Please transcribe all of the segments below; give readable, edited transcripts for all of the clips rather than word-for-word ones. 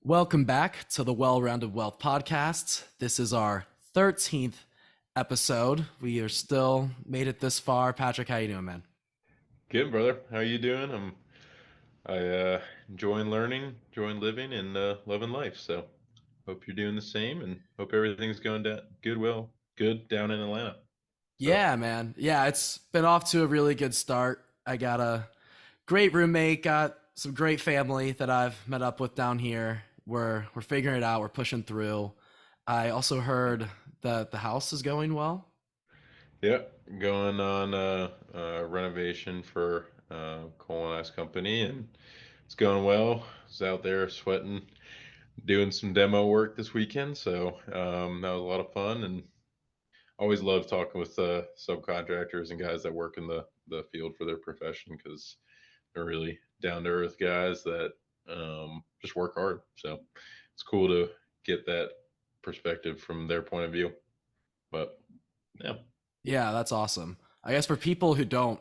Welcome back to the Well-Rounded Wealth podcast. This is our 13th episode. We are still made it this far. Patrick, how you doing, man? Good, brother. How you doing? I enjoying learning, enjoying living, and loving life. So hope you're doing the same, and hope everything's going down good down in Atlanta. So Yeah, man. Yeah, it's been off to a really good start. I got a great roommate, got some great family that I've met up with down here. We're figuring it out. We're pushing through. I also heard that the house is going well. yeah, going on renovation for coal and ice company, and it's going well. I was out there sweating, doing some demo work this weekend, so that was a lot of fun, and always love talking with subcontractors and guys that work in the field for their profession because they're really down to earth guys that just work hard. So it's cool to get that perspective from their point of view. But yeah, Yeah, that's awesome. I guess for people who don't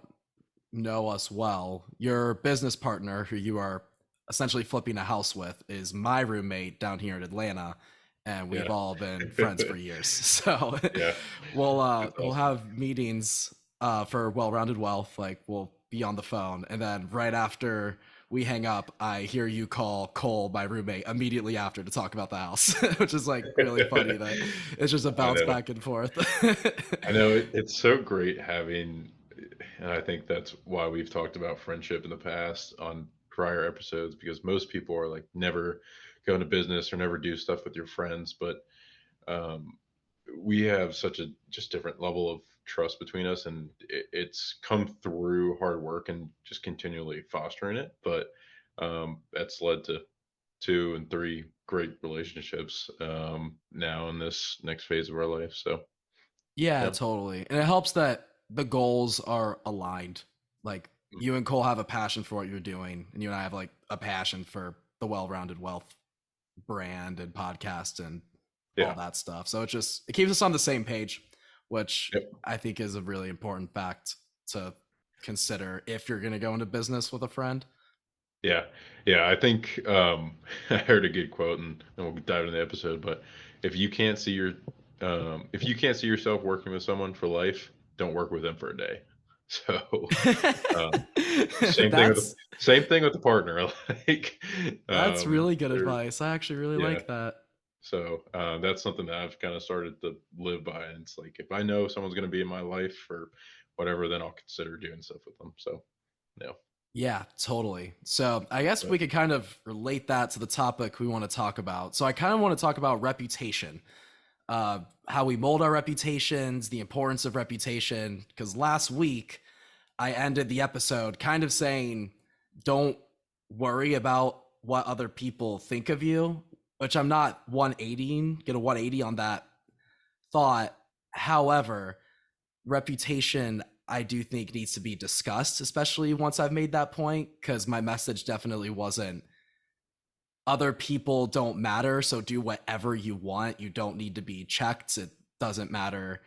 know us well, your business partner, who you are essentially flipping a house with, is my roommate down here in Atlanta, and we've yeah, all been friends for years. So yeah, we'll it's we'll awesome. have meetings for well-rounded wealth. Like we'll be on the phone, and then right after we hang up, I hear you call Cole, my roommate, immediately after to talk about the house, which is like really funny that it's just a I bounce know. back and forth. I know it's so great having, and I think that's why we've talked about friendship in the past on prior episodes because most people are like never go into business or never do stuff with your friends, but um, we have such a just different level of trust between us, and it's come through hard work and just continually fostering it. But that's led to two and three great relationships now in this next phase of our life. So Yeah, yeah. totally. And it helps that the goals are aligned. Like Mm. you and Cole have a passion for what you're doing, and you and I have like a passion for the well-rounded wealth brand and podcast and all Yeah. that stuff. So it keeps us on the same page, which Yep. I think is a really important fact to consider if you're going to go into business with a friend. Yeah, yeah. I think I heard a good quote, and we'll dive into the episode. But if you can't see yourself working with someone for life, don't work with them for a day. So um, that's same thing with the partner. Like that's really good there, advice. I actually really yeah. like that. So that's something that I've kind of started to live by. And it's like if I know someone's going to be in my life or whatever, then I'll consider doing stuff with them. So yeah, Yeah, totally. So I guess but we could kind of relate that to the topic we want to talk about. So I kind of want to talk about reputation, how we mold our reputations, the importance of reputation. Because last week I ended the episode kind of saying, don't worry about what other people think of you, which I'm not 180, get a 180 on that thought. However, reputation I do think needs to be discussed, especially once I've made that point, because my message definitely wasn't other people don't matter, so do whatever you want. You don't need to be checked. It doesn't matter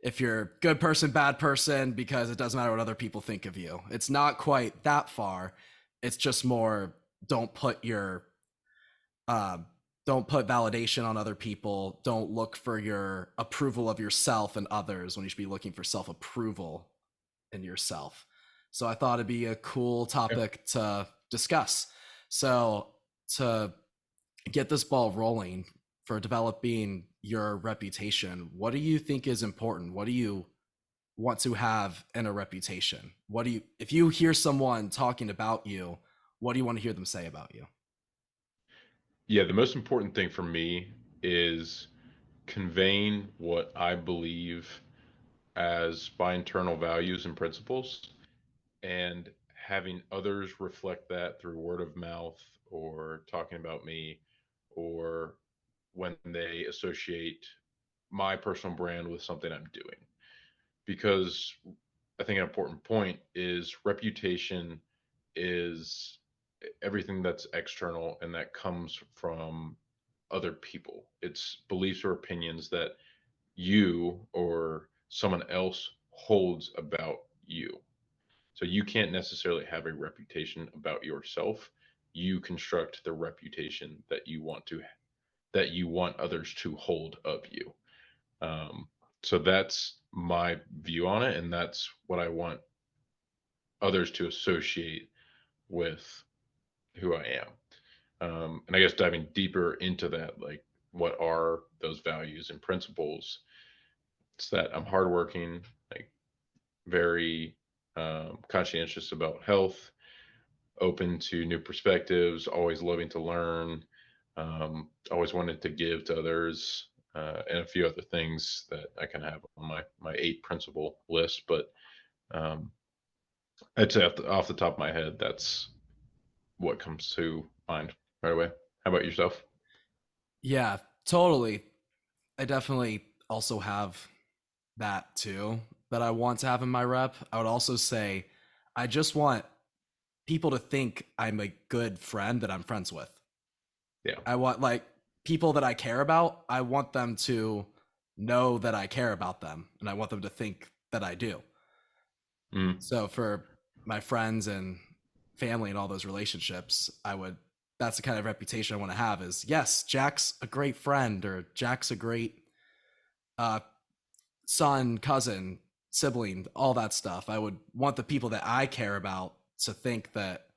if you're a good person, bad person, because it doesn't matter what other people think of you. It's not quite that far. It's just more don't put your uh, don't put validation on other people. Don't look for your approval of yourself and others when you should be looking for self approval in yourself. So I thought it'd be a cool yeah. topic to discuss. So to get this ball rolling for developing your reputation, what do you think is important? What do you want to have in a reputation? What do you, if you hear someone talking about you, what do you want to hear them say about you? Yeah, the most important thing for me is conveying what I believe as my internal values and principles and having others reflect that through word of mouth or talking about me or when they associate my personal brand with something I'm doing. Because I think an important point is reputation is everything that's external and that comes from other people. It's beliefs or opinions that you or someone else holds about you. So you can't necessarily have a reputation about yourself you construct the reputation that you want others to hold of you. Um, so that's my view on it, and that's what I want others to associate with who I am. And I guess diving deeper into that, like what are those values and principles? It's that I'm hardworking, like very conscientious about health, open to new perspectives, always loving to learn, always wanted to give to others, and a few other things that I can have on my eight principle list. But um, I'd say off the top of my head, that's what comes to mind right away. How about yourself? Yeah, totally. I definitely also have that too that I want to have in my rep. I would also say I just want people to think I'm a good friend that I'm friends with. Yeah. I want like people that I care about, I want them to know that I care about them and I want them to think that I do. Mm. So for my friends and family and all those relationships, I would that's the kind of reputation I want to have is yes, Jack's a great friend or Jack's a great uh son, cousin, sibling, all that stuff. I would want the people that I care about to think that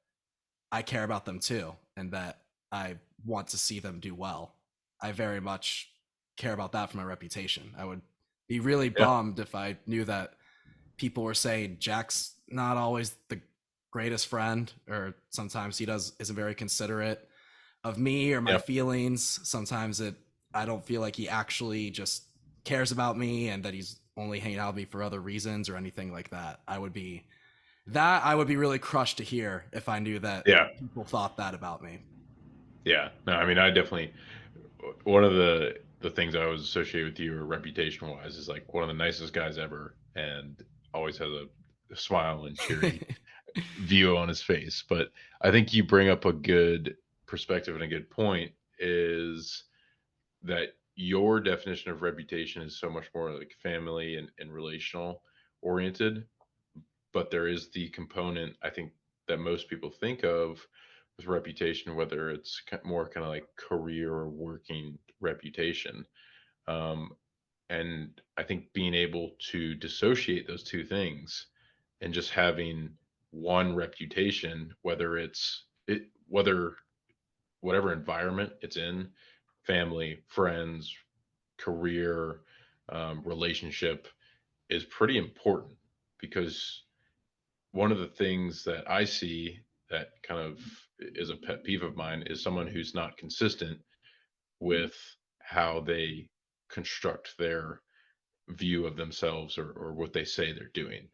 I care about them too and that I want to see them do well. I very much care about that for my reputation. I would be really Yeah. bummed if I knew that people were saying Jack's not always the greatest friend, or sometimes he does isn't very considerate of me or my Yeah. feelings. Sometimes it I don't feel like he actually just cares about me and that he's only hanging out with me for other reasons or anything like that. I would be really crushed to hear if I knew that Yeah. people thought that about me. Yeah. No, I mean, I definitely one of the things I always associate with you, or reputation wise, is like one of the nicest guys ever, and always has a smile and cheery view on his face. But I think you bring up a good perspective and a good point is that your definition of reputation is so much more like family and relational oriented, but there is the component I think that most people think of with reputation, whether it's more kind of like career or working reputation. Um, and I think being able to dissociate those two things and just having one reputation, whether whatever environment it's in, family, friends, career, relationship, is pretty important because one of the things that I see that kind of is a pet peeve of mine is someone who's not consistent with how they construct their view of themselves, or what they say they're doing.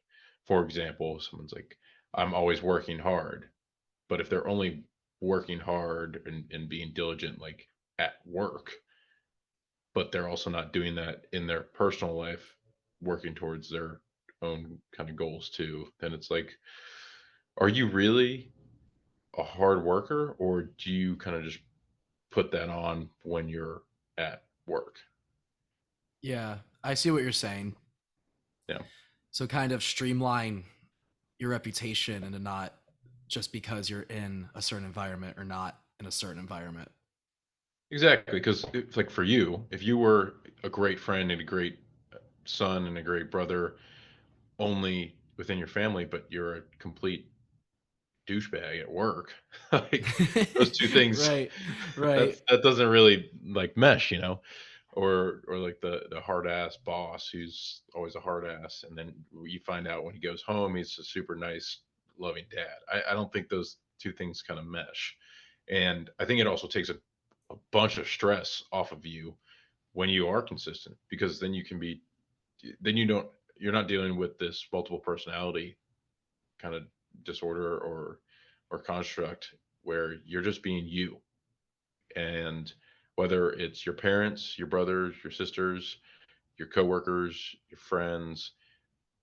For example, someone's like, I'm always working hard. But if they're only working hard and being diligent, like at work, but they're also not doing that in their personal life, working towards their own kind of goals too, then it's like, are you really a hard worker, or do you kind of just put that on when you're at work? Yeah, I see what you're saying. Yeah, So kind of streamline your reputation into not just because you're in a certain environment or not in a certain environment. exactly. Because it's like for you, if you were a great friend and a great son and a great brother only within your family, but you're a complete douchebag at work, like those two things, Right, right. that doesn't really like mesh, you know? Or like the hard ass boss who's always a hard ass, and then you find out when he goes home he's a super nice, loving dad. I don't think those two things kind of mesh, and I think it also takes a bunch of stress off of you when you are consistent, because then you can be then you're not dealing with this multiple personality kind of disorder or construct where you're just being you. And whether it's your parents, your brothers, your sisters, your coworkers, your friends,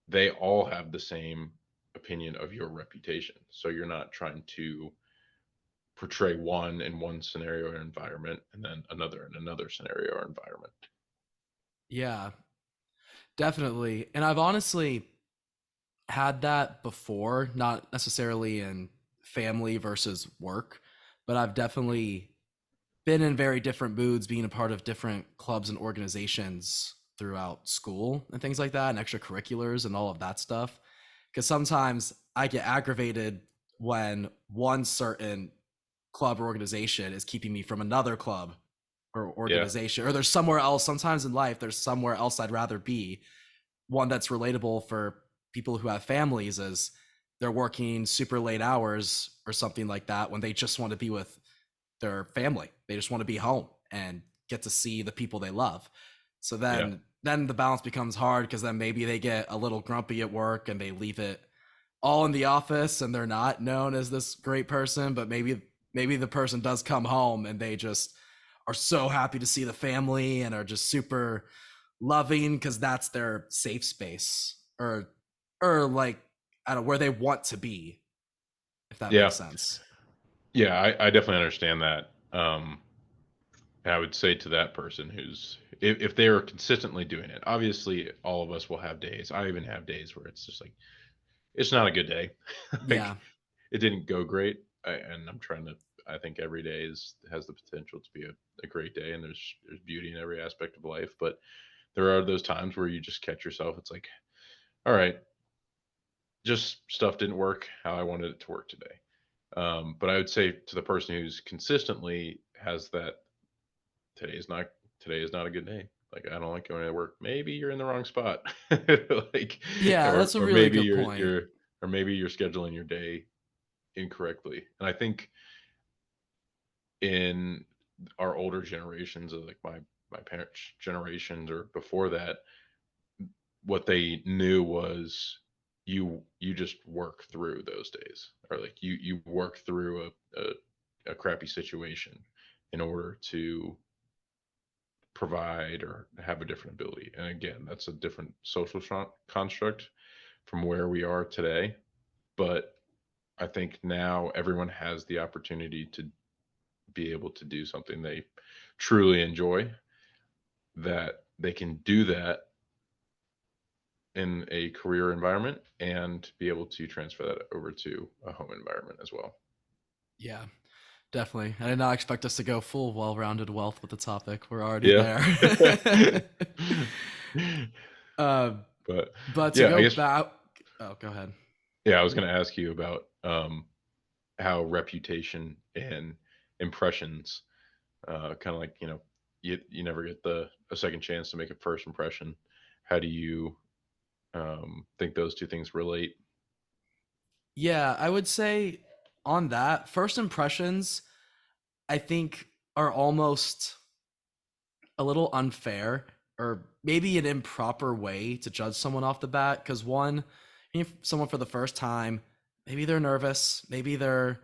they all have the same opinion of your reputation. So you're not trying to portray one in one scenario or environment and then another in another scenario or environment. Yeah, definitely. And I've honestly had that before, not necessarily in family versus work, but I've definitely been in very different moods being a part of different clubs and organizations throughout school and things like that and extracurriculars and all of that stuff. Because sometimes I get aggravated when one certain club or organization is keeping me from another club or Yeah. organization, or there's somewhere else. Sometimes in life, there's somewhere else I'd rather be. One that's relatable for people who have families is they're working super late hours or something like that when they just want to be with their family. They just want to be home and get to see the people they love. So Yeah. then the balance becomes hard because then maybe they get a little grumpy at work and they leave it all in the office and they're not known as this great person, but maybe the person does come home and they just are so happy to see the family and are just super loving because that's their safe space or like I don't know where they want to be, if that Yeah. makes sense. Yeah. I definitely understand that. I would say to that person who's, if they are consistently doing it, obviously all of us will have days. I even have days where it's just like, it's not a good day. Yeah. Like it didn't go great. And I'm trying to, I think every day has the potential to be a great day, and there's beauty in every aspect of life. But there are those times where you just catch yourself. It's like, all right, just stuff didn't work how I wanted it to work today. But I would say to the person who's consistently has that, today's not today is not a good day. Like I don't like going to work. Maybe you're in the wrong spot. Like, Yeah, that's a or really maybe good point. or maybe you're scheduling your day incorrectly. And I think in our older generations, of like my parents' generations or before that, what they knew was you just work through those days, or like you work through a crappy situation in order to provide or have a different ability. And again, that's a different social construct from where we are today. But I think now everyone has the opportunity to be able to do something they truly enjoy, that they can do that in a career environment and be able to transfer that over to a home environment as well. Yeah, definitely. I did not expect us to go full well-rounded wealth with the topic. We're already Yeah. there. uh, But but to yeah, I go guess, back, oh, go ahead. yeah, I was going to ask you about how reputation and impressions, kind of like, you never get the a second chance to make a first impression. How do you think those two things relate? Yeah, I would say on that, first impressions, I think are almost a little unfair or maybe an improper way to judge someone off the bat. Because one, if someone for the first time, maybe they're nervous, maybe they're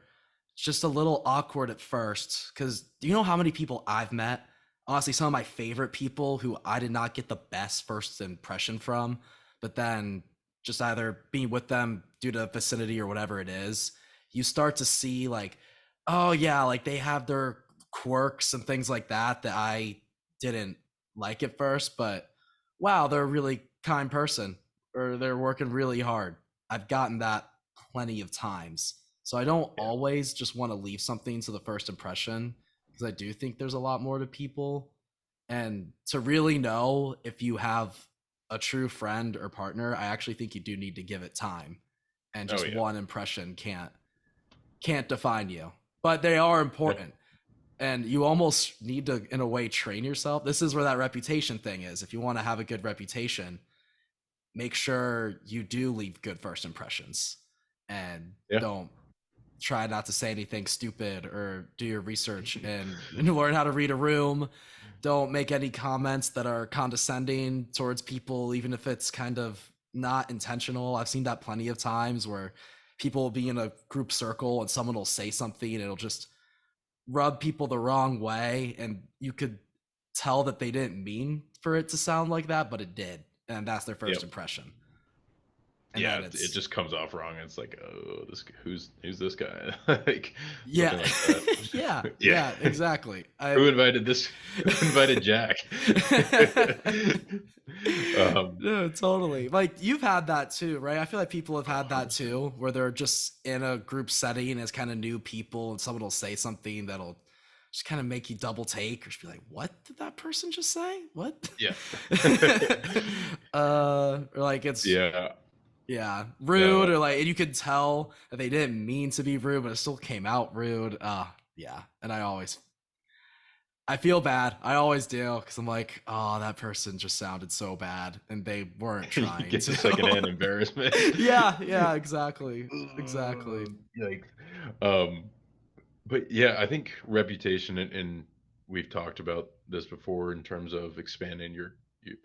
just a little awkward at first. Because do you know how many people I've met? Honestly, some of my favorite people who I did not get the best first impression from, but then just either being with them due to vicinity or whatever it is, you start to see like, oh yeah, like they have their quirks and things like that I didn't like at first, but wow, they're a really kind person or they're working really hard. I've gotten that plenty of times. So I don't Yeah. always just want to leave something to the first impression because I do think there's a lot more to people. And to really know if you have a true friend or partner, I actually think you do need to give it time. And Oh just yeah. one impression can't define you. But they are Yeah. important and you almost need to in a way train yourself. This is where that reputation thing is. If you want to have a good reputation, make sure you do leave good first impressions and Yeah. don't try not to say anything stupid or do your research and learn how to read a room. Don't make any comments that are condescending towards people even if it's kind of not intentional. I've seen that plenty of times where people will be in a group circle and someone will say something and it'll just rub people the wrong way and you could tell that they didn't mean for it to sound like that but it did and that's their first Yep. impression and then it it's just comes off wrong. It's like, oh, who's this guy? Like yeah, something like that. yeah, Yeah. yeah, exactly. I Who invited this? Who invited Jack? um, no, totally. Like you've had that too, right? I feel like people have oh, had that 100%. too, where they're just in a group setting as kind of new people, and someone will say something that'll just kind of make you double take or just be like, "What did that person just say? What?" Yeah. Or like it's Yeah. yeah, rude, No. or like and you could tell that they didn't mean to be rude, but it still came out rude. Yeah, and I feel bad. I always do because I'm like, oh, that person just sounded so bad, and they weren't You trying get the secondhand to. embarrassment. Yeah, yeah, exactly, exactly. Yikes. Um, but yeah, I think reputation, and we've talked about this before in terms of expanding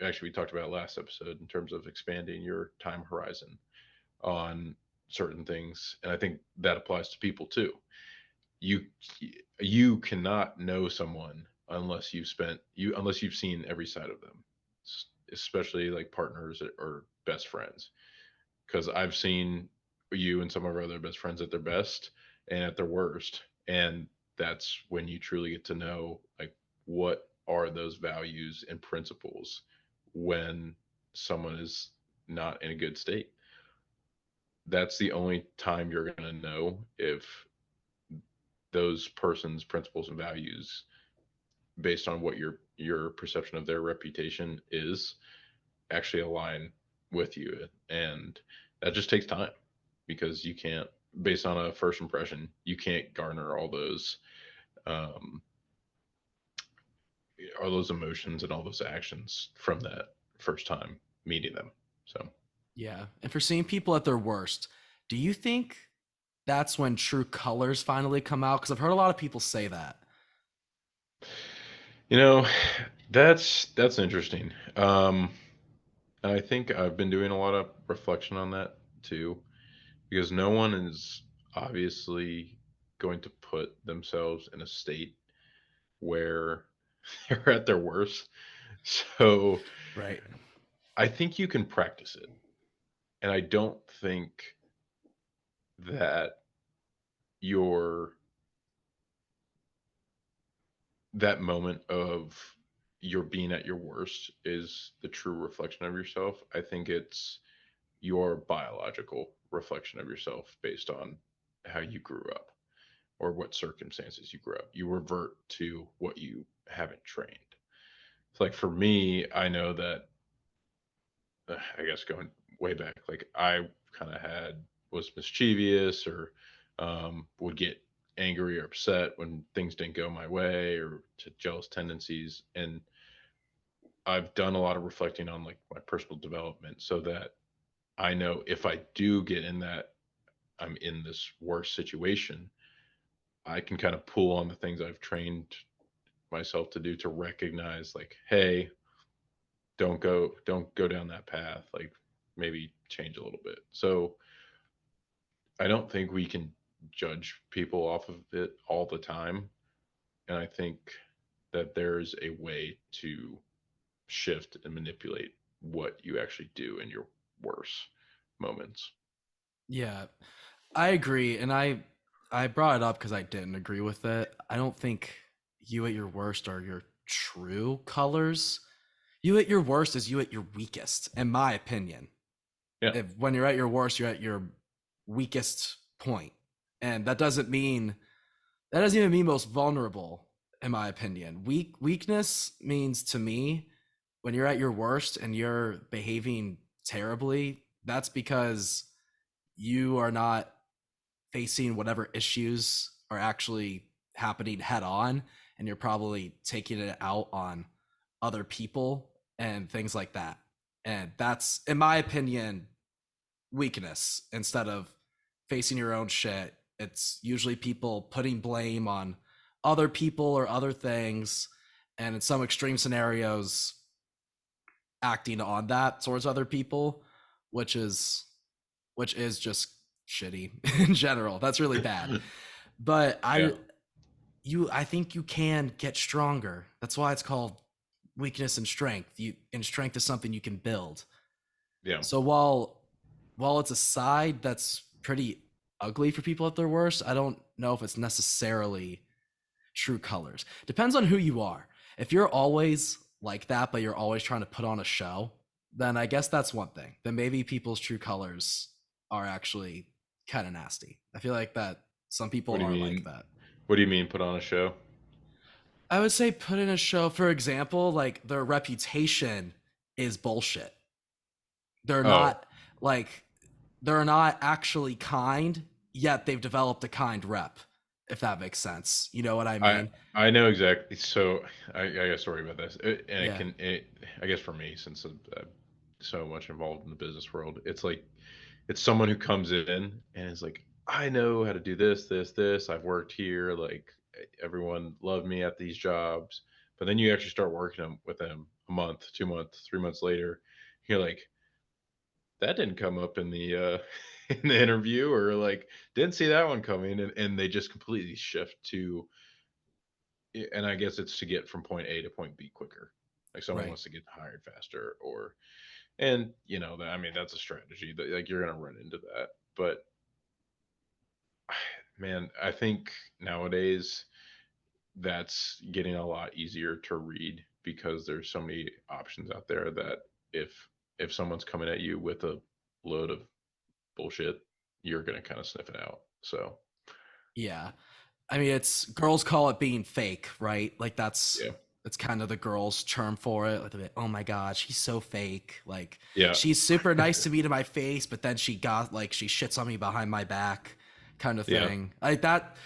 actually, we talked about it last episode in terms of expanding your time horizon on certain things. And I think that applies to people too. You you cannot know someone unless you've seen every side of them, especially like partners or best friends. Because I've seen you and some of our other best friends at their best and at their worst, and that's when you truly get to know like what are those values and principles when someone is not in a good state. That's the only time you're going to know if those person's principles and values, based on what your perception of their reputation is, actually align with you. And that just takes time, because you can't, based on a first impression, you can't garner um all those emotions and all those actions from that first time meeting them. So Yeah, and for seeing people at their worst, do you think that's when true colors finally come out? Because I've heard a lot of people say that. you know that's interesting. I think I've been doing a lot of reflection on that too, because no one is obviously going to put themselves in a state where they're at their worst. So Right. I think you can practice it. And I don't think that your that moment of your being at your worst is the true reflection of yourself. I think it's your biological reflection of yourself based on how you grew up or what circumstances you grew up. You revert to what you haven't trained. It's like for me, I know that I guess going way back, like I kind of was mischievous, or would get angry or upset when things didn't go my way, or to jealous tendencies. And I've done a lot of reflecting on like my personal development, so that I know if I do get in that I'm in this worse situation, I can kind of pull on the things I've trained myself to do to recognize like, hey, don't go down that path. Like maybe change a little bit. So I don't think we can judge people off of it all the time. And I think that there's a way to shift and manipulate what you actually do in your worst moments. Yeah, I agree, and I brought it up because I didn't agree with it. I don't think you at your worst are your true colors. You at your worst is you at your weakest, in my opinion. Yeah. If when you're at your worst, you're at your weakest point, and that doesn't even mean most vulnerable, in my opinion. Weakness means to me when you're at your worst and you're behaving terribly. That's because you are not facing whatever issues are actually happening head on, and you're probably taking it out on other people and things like that. And that's, in my opinion, weakness instead of facing your own shit. It's usually people putting blame on other people or other things, and in some extreme scenarios acting on that towards other people, which is which is just shitty in general. That's really bad. But Yeah. I think you can get stronger. That's why it's called weakness and strength. You and strength is something you can build. Yeah. So while it's a side that's pretty ugly for people at their worst, I don't know if it's necessarily true colors. Depends on who you are. If you're always like that, but you're always trying to put on a show, then I guess that's one thing. Then maybe people's true colors are actually kind of nasty. I feel like that some people What do you are like mean? that. What do you mean put on a show? I would say put in a show, for example, like their reputation is bullshit. They're Oh, not like they're not actually kind, yet they've developed a kind rep, if that makes sense. You know what I I mean? I know exactly. So I got a story about this, and Yeah. I guess for me, since I'm so much involved in the business world, it's like it's someone who comes in and is like, I know how to do this, this, this. I've worked here. Like everyone loved me at these jobs. But then you actually start working with them a month, 2 months, 3 months later. You're like, that didn't come up in the in the interview, or like didn't see that one coming, and they just completely shift to, and I guess it's to get from point A to point B quicker. Like someone Right. wants to get hired faster, or and I mean that's a strategy that like you're gonna run into that. But man, I think nowadays that's getting a lot easier to read because there's so many options out there that if someone's coming at you with a load of bullshit, you're gonna kind of sniff it out. So Yeah. I mean, it's girls call it being fake, right? Like yeah, that's kind of the girls' term for it. Like, oh my god, she's so fake. Like yeah, she's super nice to me to my face, but then she shits on me behind my back, kind of yeah, thing. Like that.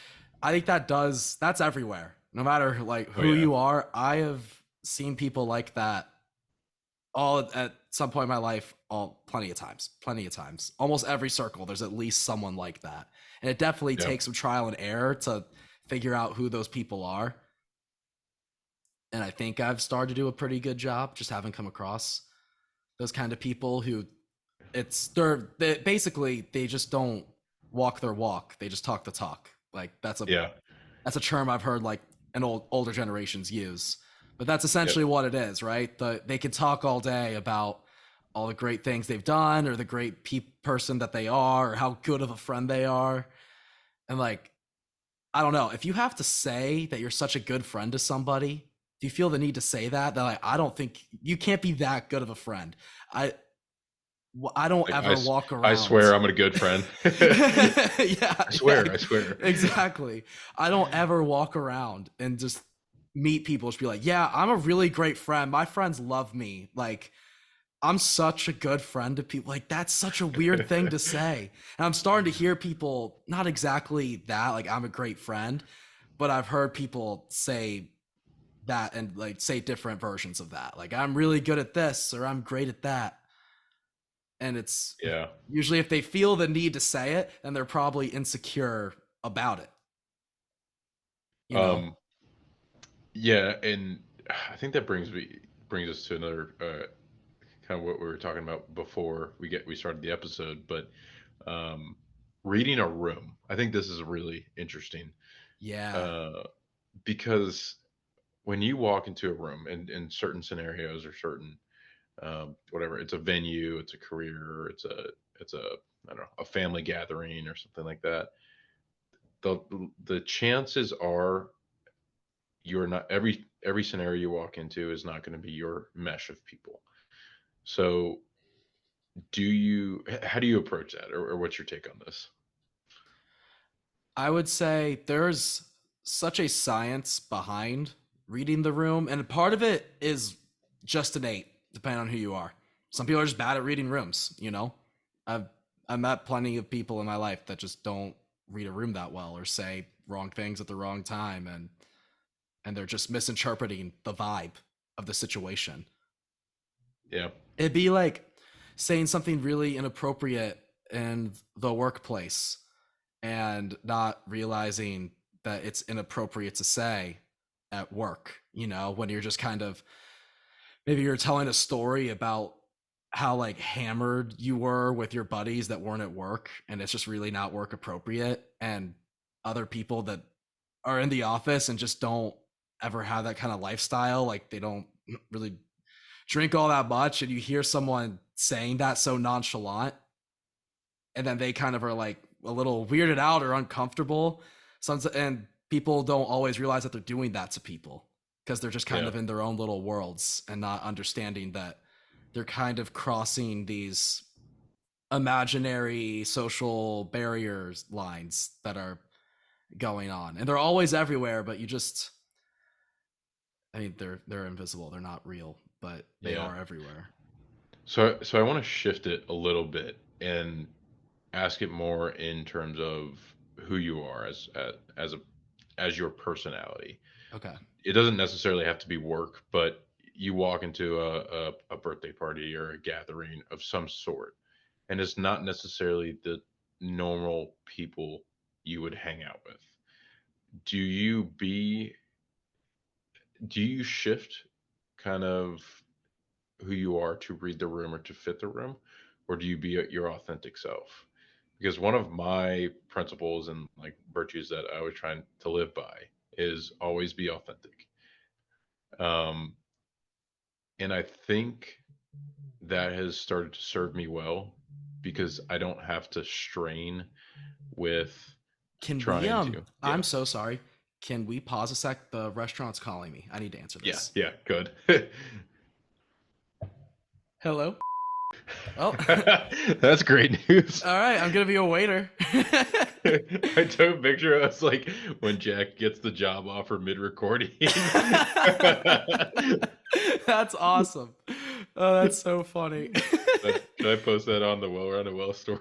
I think that's everywhere. No matter like oh who yeah, you are, I have seen people like that all at some point in my life, all plenty of times. Almost every circle, there's at least someone like that, and it definitely yeah, takes some trial and error to figure out who those people are. And I think I've started to do a pretty good job. Just haven't come across those kind of people who basically they just don't walk their walk. They just talk the talk. Like yeah, that's a term I've heard like an older generations use. But that's yep, essentially what it is, right? They can talk all day about all the great things they've done or the great person that they are or how good of a friend they are. And like, I don't know, if you have to say that you're such a good friend to somebody, do you feel the need to say that? That like, I don't think you can't be that good of a friend. I I don't like ever walk I around. swear I'm a good friend. Yeah, yeah, I swear. exactly. I don't ever walk around and just meet people just be like, yeah, I'm a really great friend. My friends love me. Like, I'm such a good friend to people. Like, that's such a weird thing to say. And I'm starting to hear people, not exactly that, like, I'm a great friend, but I've heard people say that and like say different versions of that. Like, I'm really good at this or I'm great at that. And it's Yeah. usually if they feel the need to say it, then they're probably insecure about it, you know? Um, yeah, and I think that brings us to another kind of what we were talking about before we started the episode, but um, reading a room. I think this is really interesting Yeah. uh, because when you walk into a room in certain scenarios or certain whatever, it's a venue, it's a career, it's a I don't know, a family gathering or something like that. The chances are you're not every scenario you walk into is not going to be your mesh of people. So how do you approach that, or what's your take on this? I would say there's such a science behind reading the room, and part of it is just innate, depending on who you are. Some people are just bad at reading rooms, you know? I've I've met plenty of people in my life that just don't read a room that well or say wrong things at the wrong time and they're just misinterpreting the vibe of the situation. Yeah, It'd be like saying something really inappropriate in the workplace and not realizing that it's inappropriate to say at work, you know, when you're just kind of maybe you're telling a story about how like hammered you were with your buddies that weren't at work and it's just really not work appropriate and other people that are in the office and just don't ever have that kind of lifestyle like they don't really drink all that much and you hear someone saying that so nonchalant and then they kind of are like a little weirded out or uncomfortable. And people don't always realize that they're doing that to people because they're just kind Yeah. of in their own little worlds and not understanding that they're kind of crossing these imaginary social barriers lines that are going on, and they're always everywhere, but you just, I mean, they're invisible, they're not real, but they Yeah. are everywhere. So I want to shift it a little bit and ask it more in terms of who you are as a as your personality. Okay. It doesn't necessarily have to be work, but you walk into a birthday party or a gathering of some sort, and it's not necessarily the normal people you would hang out with. Do you be do you shift kind of who you are to read the room or to fit the room, or do you be your authentic self? Because one of my principles and like virtues that I was trying to live by is always be authentic. Um, and I think that has started to serve me well because I don't have to strain with Can we trying to. I'm Yeah. so sorry, can we pause a sec? The restaurant's calling me, I need to answer Yeah. this. Yeah. Good. Hello. Oh. That's great news. All right, I'm gonna be a waiter. I took a picture of us like when Jack gets the job offer mid recording. That's awesome. Oh, that's so funny. Should I post that on the Well Run and Well story?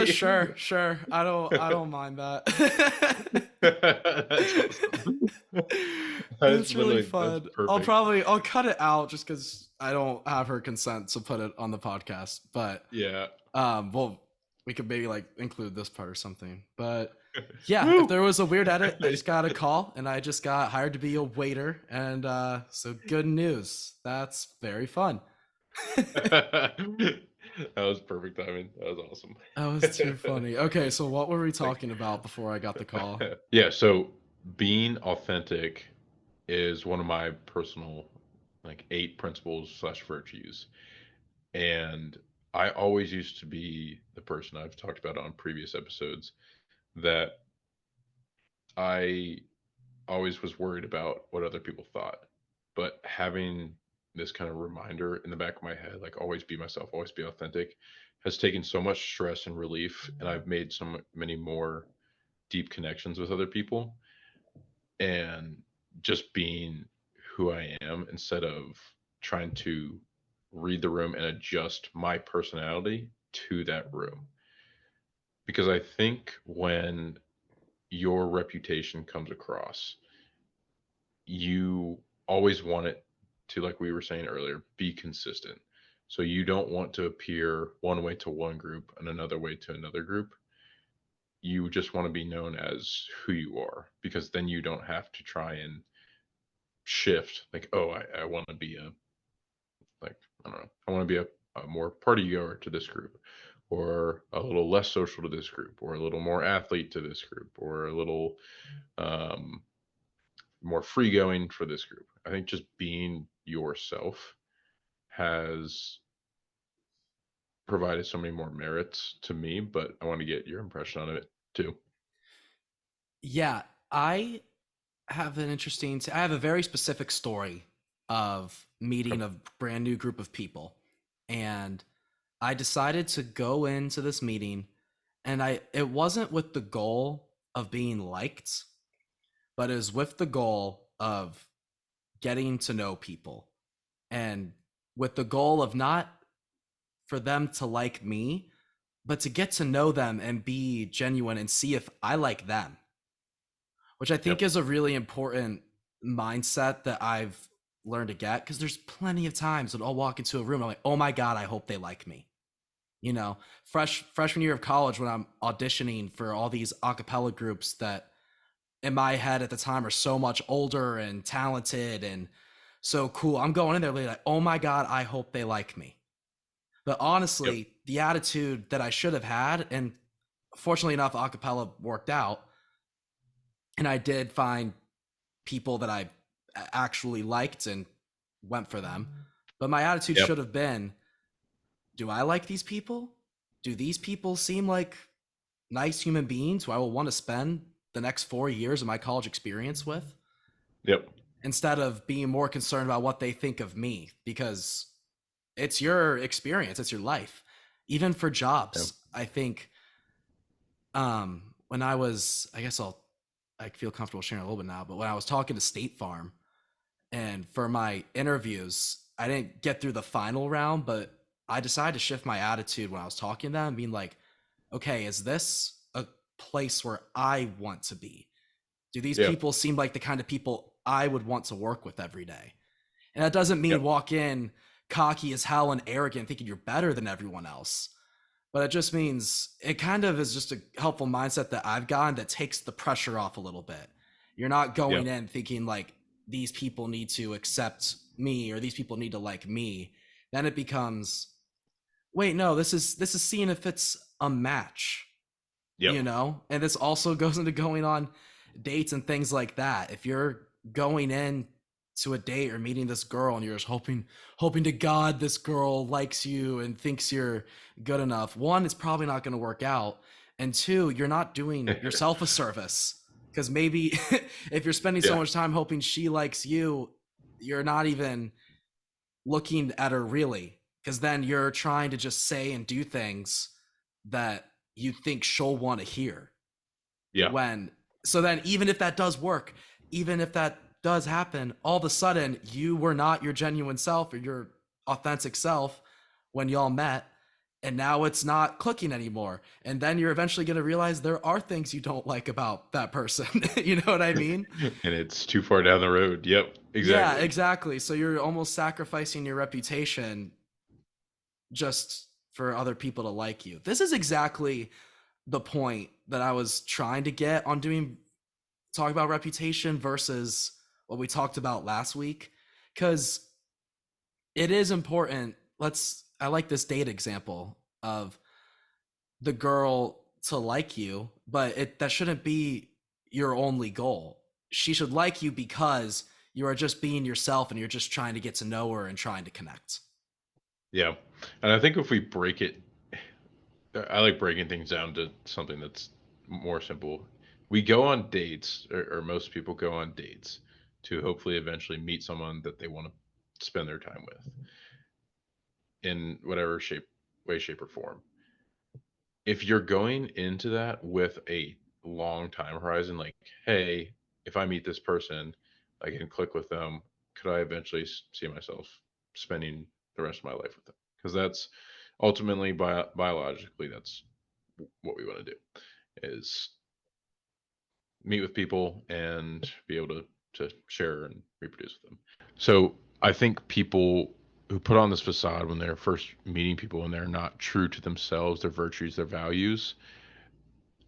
Sure, sure. I don't mind that. That's awesome. It's really That's fun. perfect. I'll cut it out just because I don't have her consent to put it on the podcast. But Yeah. well, we could maybe like include this part or something. But yeah, if Woo! there was a weird edit, I just got a call and I just got hired to be a waiter. And so good news. That's very fun. That was perfect timing. That was awesome. That was too funny. Okay, so what were we Like, talking about before I got the call? yeah, so being authentic is one of my personal like 8 principles/virtues. And I always used to be the person I've talked about on previous episodes that I always was worried about what other people thought. But having this kind of reminder in the back of my head, like always be myself, always be authentic, has taken so much stress and relief. And I've made so many more deep connections with other people. And just being who I am instead of trying to read the room and adjust my personality to that room. Because I think when your reputation comes across, you always want it to, like we were saying earlier, be consistent. So you don't want to appear one way to one group and another way to another group. You just want to be known as who you are because then you don't have to try and shift like, oh, I want to be a, like, I don't know, I want to be a more party goer to this group, or a little less social to this group, or a little more athlete to this group, or a little um, more free going for this group. I think just being yourself has provided so many more merits to me, but I want to get your impression on it too. Yeah, I I have a very specific story of meeting a brand new group of people. And I decided to go into this meeting, and it wasn't with the goal of being liked, but it was with the goal of getting to know people, and with the goal of not for them to like me, but to get to know them and be genuine and see if I like them, which I think Yep. is a really important mindset that I've learned to get, because there's plenty of times that I'll walk into a room, I'm like, oh my God, I hope they like me. You know, freshman year of college when I'm auditioning for all these a cappella groups that in my head at the time are so much older and talented and so cool. I'm going in there like, oh my God, I hope they like me. But Yep. honestly, the attitude that I should have had, and fortunately enough, a cappella worked out, and I did find people that I actually liked and went for them. But my attitude Yep. should have been, do I like these people? do these people seem like nice human beings who I will want to spend the next 4 years of my college experience with, Yep. instead of being more concerned about what they think of me, because it's your experience, it's your life. Even for Yep. jobs, I think when I was, I feel comfortable sharing a little bit now, but when I was talking to State Farm and for my interviews, I didn't get through the final round, but I decided to shift my attitude when I was talking to them, being like, okay, is this a place where I want to be? Do these Yep. people seem like the kind of people I would want to work with every day? And that doesn't mean Yep. walk in cocky as hell and arrogant, thinking you're better than everyone else. But it just means it kind of is just a helpful mindset that I've gotten that takes the pressure off a little bit. You're not going Yep. in thinking like these people need to accept me or these people need to like me. Then it becomes, wait, no, this is seeing if it's a match, Yep. and this also goes into going on dates and things like that. If you're going in to a date or meeting this girl and you're just hoping to god this girl likes you and thinks you're good enough, one, it's probably not going to work out, and two, you're not doing yourself a service, because maybe if you're spending so Yeah. much time hoping she likes you, you're not even looking at her really, because then you're trying to just say and do things that you think she'll want to hear. Yeah. When So then, even if that does work, even if that does happen, all of a sudden you were not your genuine self or your authentic self when y'all met, and now it's not clicking anymore, and then you're eventually going to realize there are things you don't like about that person. You know what I mean? And it's too far down the road. Yep. Yeah, Exactly. exactly. So you're almost sacrificing your reputation just for other people to like you. This is exactly the point that I was trying to get on doing talk about reputation versus what we talked about last week, cuz it is important. I like this date example of the girl to like you, but that shouldn't be your only goal. She should like you because you are just being yourself and you're just trying to get to know her and trying to connect. Yeah. And I think if we break it, I like breaking things down to something that's more simple. We go on dates, or most people go on dates to hopefully eventually meet someone that they want to spend their time with in whatever way, shape, or form. If you're going into that with a long time horizon, like, hey, if I meet this person, I can click with them. Could I eventually see myself spending the rest of my life with them? Because that's ultimately biologically, that's what we want to do is meet with people and be able to share and reproduce with them. So I think people who put on this facade when they're first meeting people and they're not true to themselves, their virtues, their values,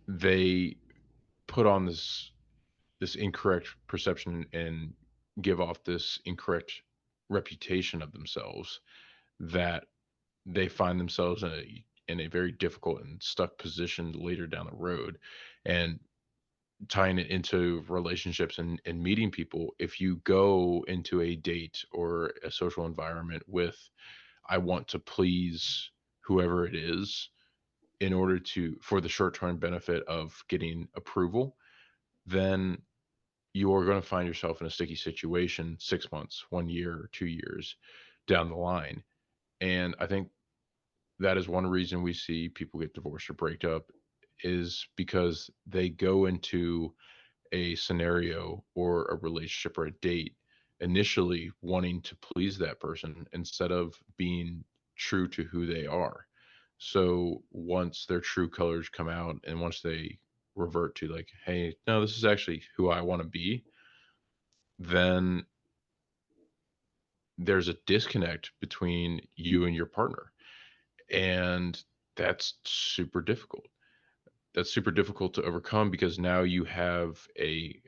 they put on this incorrect perception and give off this incorrect reputation of themselves that they find themselves in a very difficult and stuck position later down the road. And tying it into relationships and meeting people, if you go into a date or a social environment with, I want to please whoever it is in order to, for the short term benefit of getting approval, then you're going to find yourself in a sticky situation 6 months, 1 year, 2 years down the line. And I think that is one reason we see people get divorced or break up, is because they go into a scenario or a relationship or a date initially wanting to please that person instead of being true to who they are. So once their true colors come out and once they revert to like, hey, no, this is actually who I want to be, then there's a disconnect between you and your partner. And that's super difficult. That's super difficult to overcome because now you have a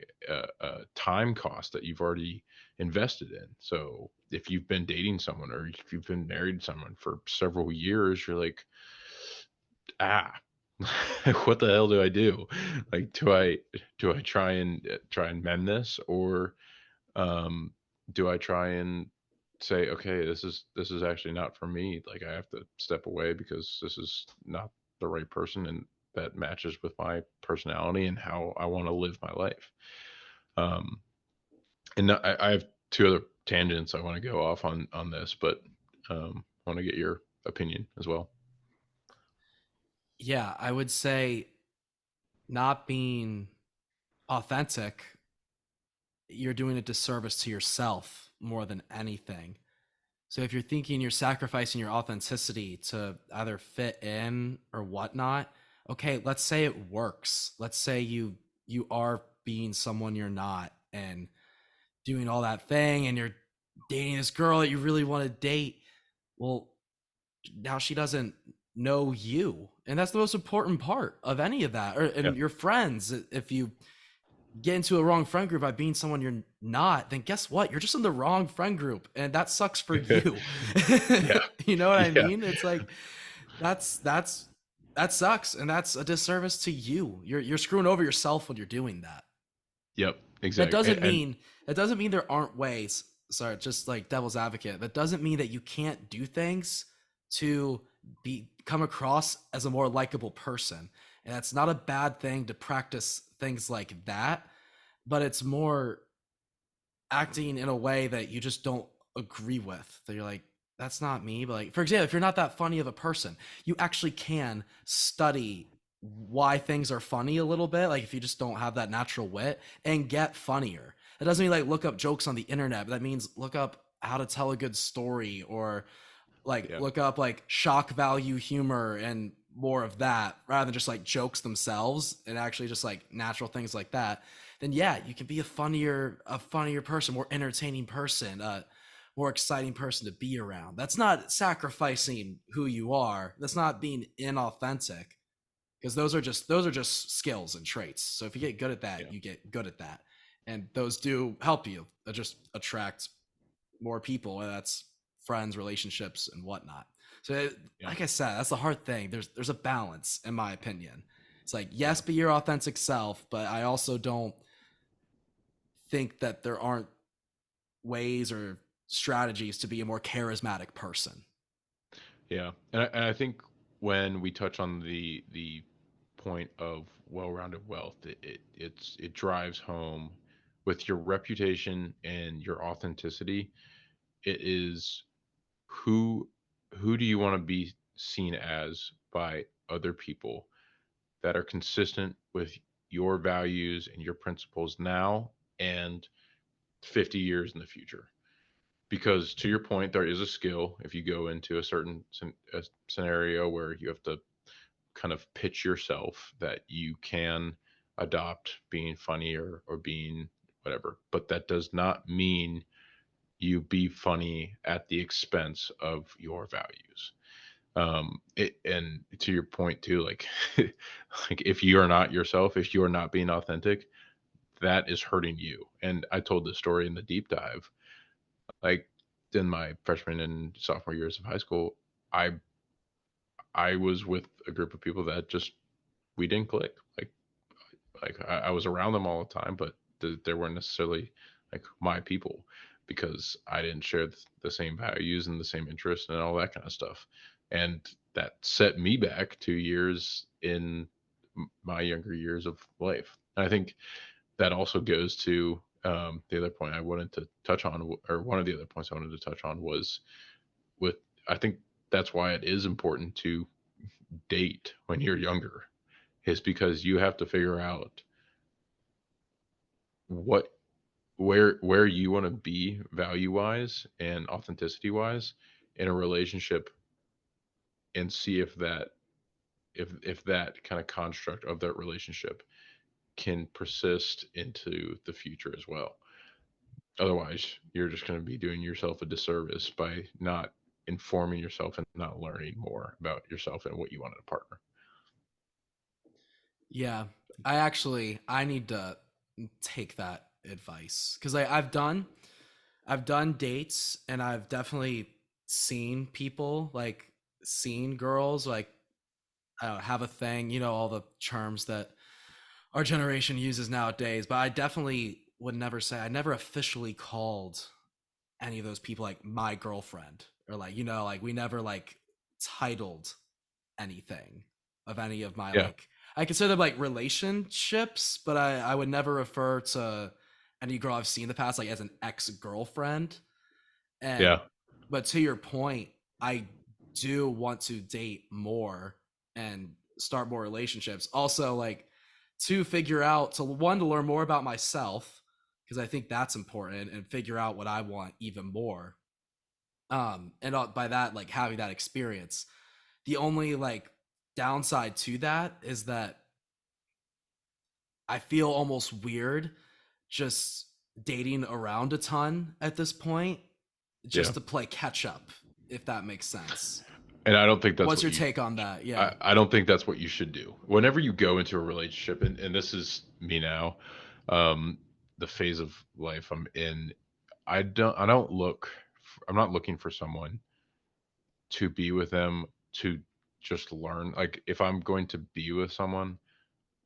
time cost that you've already invested in. So if you've been dating someone or if you've been married to someone for several years, you're like, ah, what the hell do I do? Like, do I try and mend this, or um, do I try and say, okay, this is actually not for me. Like, I have to step away because this is not the right person and that matches with my personality and how I want to live my life. Um, and I have two other tangents I want to go off on this, but I want to get your opinion as well. Yeah, I would say not being authentic, you're doing a disservice to yourself more than anything. So if you're thinking you're sacrificing your authenticity to either fit in or whatnot, okay, let's say it works. Let's say you are being someone you're not and doing all that thing and you're dating this girl that you really want to date. Well, now she doesn't know you. And that's the most important part of any of that. Or Yeah. and your friends, if you get into a wrong friend group by being someone you're not, then guess what? You're just in the wrong friend group, and that sucks for you. Yeah. You know what I Yeah. mean? It's like that's that sucks, and that's a disservice to you. You're screwing over yourself when you're doing that. Yep. That Exactly. doesn't mean that doesn't mean there aren't ways. Sorry, just like devil's advocate. That doesn't mean that you can't do things to be come across as a more likable person. And that's not a bad thing to practice things like that, but it's more acting in a way that you just don't agree with. That you're like, that's not me. But like, for example, if you're not that funny of a person, you actually can study why things are funny a little bit. Like if you just don't have that natural wit and get funnier. That doesn't mean like look up jokes on the internet, but that means look up how to tell a good story or like yeah. look up like shock value humor and more of that rather than just like jokes themselves and actually just like natural things like that, then yeah, you can be a funnier person, more entertaining person, more exciting person to be around. That's not sacrificing who you are. That's not being inauthentic, because those are just skills and traits. So if you get good at that, Yeah. you get good at that, and those do help you just attract more people, and that's friends, relationships, and whatnot. So, Yeah. like I said, that's the hard thing. There's a balance, in my opinion. It's like Yeah. yes, be your authentic self, but I also don't think that there aren't ways or strategies to be a more charismatic person. Yeah, and I think when we touch on the point of well-rounded wealth, it drives home with your reputation and your authenticity. It is who who do you want to be seen as by other people that are consistent with your values and your principles now and 50 years in the future. Because to your point, there is a skill if you go into a certain a scenario where you have to kind of pitch yourself that you can adopt being funny or being whatever. But that does not mean you be funny at the expense of your values. And to your point too, like like if you are not yourself, if you are not being authentic, that is hurting you. And I told this story in the deep dive, like in my freshman and sophomore years of high school, I I was with a group of people that just we didn't click. I was around them all the time, but they weren't necessarily like my people because I didn't share the same values and the same interests and all that kind of stuff. And that set me back 2 years in my younger years of life. And I think that also goes to the other point I wanted to touch on, or one of the other points I wanted to touch on was with, I think that's why it is important to date when you're younger, is because you have to figure out what where you want to be value wise and authenticity wise in a relationship and see if that kind of construct of that relationship can persist into the future as well. Otherwise, you're just going to be doing yourself a disservice by not informing yourself and not learning more about yourself and what you want in a partner. Yeah, I need to take that advice because I've done dates and I've definitely seen people like seen girls like have a thing, all the terms that our generation uses nowadays. But I definitely would never say I never officially called any of those people like my girlfriend or like like we never like titled anything. of any of my Yeah. like, I consider them like relationships, but I would never refer to any girl I've seen in the past like as an ex-girlfriend. And Yeah. but to your point, I do want to date more and start more relationships. Also, like to figure out to one to learn more about myself because I think that's important and figure out what I want even more. And by that, like having that experience. The only like downside to that is that I feel almost weird just dating around a ton at this point Yeah. just to play catch up, if that makes sense. And I don't think that's What's what your you take on that? Yeah. I don't think that's what you should do. Whenever you go into a relationship, and this is me now, um, the phase of life I'm in, I don't look I'm not looking for someone to be with them to just learn. Like if I'm going to be with someone,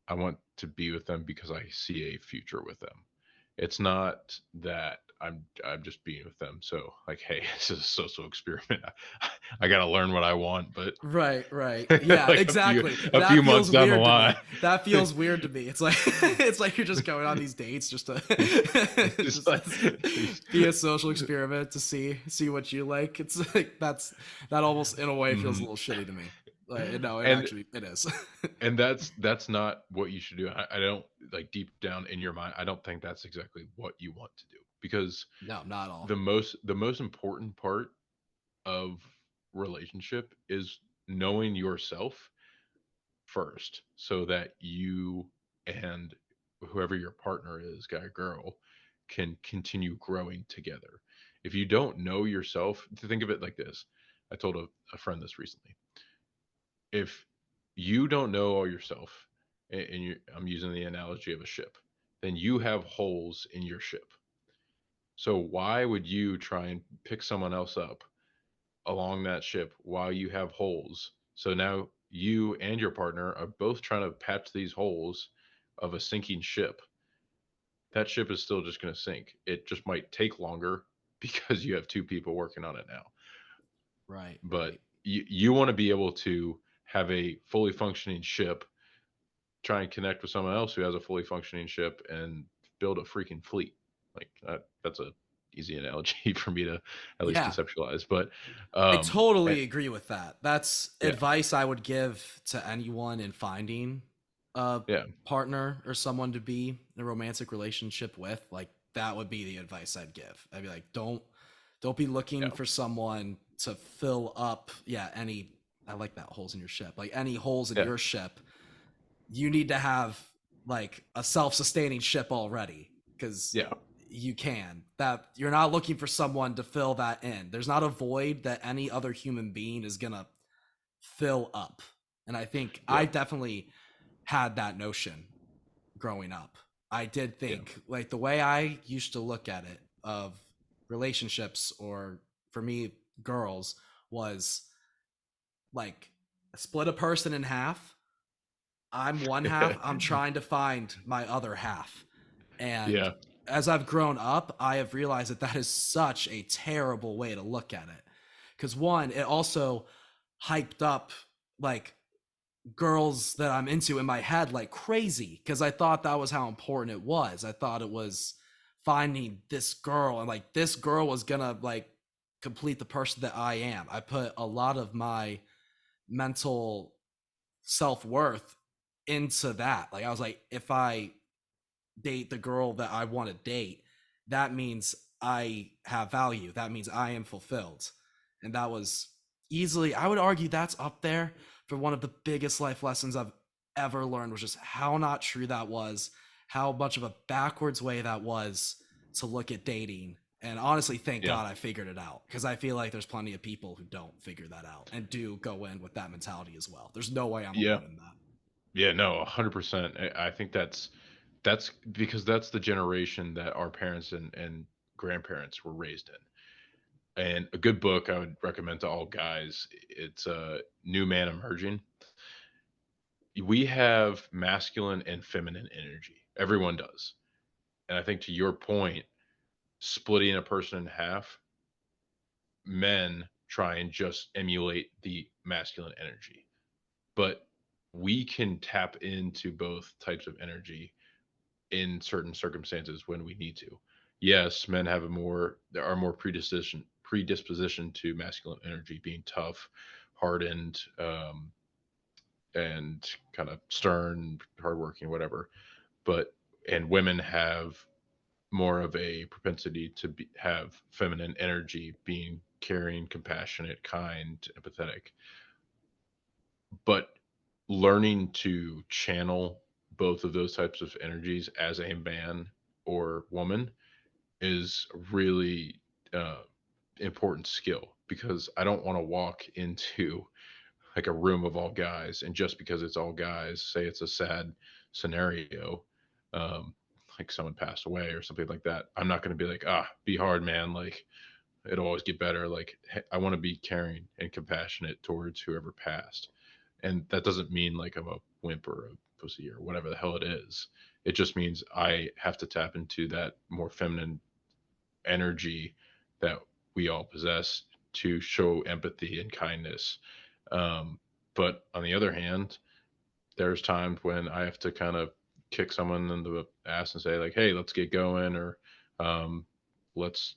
I want to be with them because I see a future with them. It's not that I'm just being with them. So like, hey, this is a social experiment. I got to learn what I want, but Right, right. Yeah, like exactly. a few That months feels down the weird to line. me. That feels weird to me. It's like it's like you're just going on these dates just to It's just just like be a social experiment to see what you like. It's like that almost in a way feels a Mhm. little shitty to me. Like, no, it and actually it is. and that's not what you should do. I don't like deep down in your mind. I don't think that's exactly what you want to do because No, not all. the most important part of relationship is knowing yourself first so that you and whoever your partner is, guy or girl, can continue growing together. If you don't know yourself, to think of it like this. I told a friend this recently. If you don't know all yourself, and I'm using the analogy of a ship, then you have holes in your ship. So why would you try and pick someone else up along that ship while you have holes? So now you and your partner are both trying to patch these holes of a sinking ship. That ship is still just going to sink. It just might take longer because you have two people working on it now. Right, But right. you want to be able to have a fully functioning ship, try and connect with someone else who has a fully functioning ship and build a freaking fleet. Like that's a easy analogy for me to at least Yeah. conceptualize. But I and, totally agree with that. That's yeah, advice I would give to anyone in finding a yeah, partner or someone to be in a romantic relationship with. Like that would be the advice I'd give. I'd be like, don't be looking yeah, for someone to fill up, yeah, any I like that holes in your ship. Like any holes in yeah, your ship. You need to have like a self-sustaining ship already because yeah, you can that you're not looking for someone to fill that in. There's not a void that any other human being is gonna fill up. And I think yeah, I definitely had that notion growing up. I did yeah, think like the way I used to look at it of relationships or for me girls was like split a person in half. I'm one half. I'm trying to find my other half. And yeah, as I've grown up, I have realized that that is such a terrible way to look at it. Because one, it also hyped up like girls that I'm into in my head like crazy. Because I thought that was how important it was. I thought it was finding this girl and like this girl was gonna like complete the person that I am. I put a lot of my mental self-worth into that. Like I was like, if I date the girl that I want to date, that means I have value. That means I am fulfilled. And that was easily, I would argue that's up there for one of the biggest life lessons I've ever learned, was just how not true that was, how much of a backwards way that was to look at dating. And honestly, thank yeah, God I figured it out because I feel like there's plenty of people who don't figure that out and do go in with that mentality as well. There's no way I'm yeah, alone in that. yeah. No, 100%. I think that's because that's the generation that our parents and grandparents were raised in. And a good book I would recommend to all guys. It's New Man Emerging. We have masculine and feminine energy. Everyone does. And I think to your point, splitting a person in half, men try and just emulate the masculine energy. But we can tap into both types of energy in certain circumstances when we need to. Yes, men have a more there are more predisposition to masculine energy, being tough, hardened, and kind of stern, hardworking, whatever. But and women have more of a propensity to have feminine energy, being caring, compassionate, kind, empathetic. But learning to channel both of those types of energies as a man or woman is really uh, important skill, because I don't want to walk into like a room of all guys, and just because it's all guys, say it's a sad scenario, um, like someone passed away or something like that, I'm not going to be like, be hard, man. Like, it'll always get better. Like, I want to be caring and compassionate towards whoever passed. And that doesn't mean like I'm a wimp or a pussy or whatever the hell it is. It just means I have to tap into that more feminine energy that we all possess to show empathy and kindness. Um, but on the other hand, there's times when I have to kind of kick someone in the ass and say like, "Hey, let's get going," or um, "Let's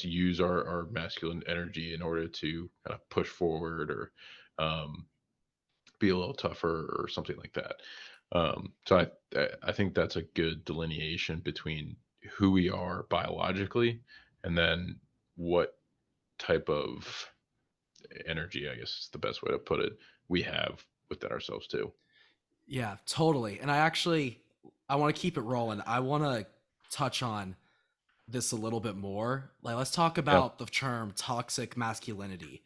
use our masculine energy in order to kind of push forward," or um, be a little tougher or something like that. So I think that's a good delineation between who we are biologically, and then what type of energy, I guess is the best way to put it, we have within ourselves too. Yeah, totally. And I want to keep it rolling. I want to touch on this a little bit more. Like let's talk Yeah. about the term toxic masculinity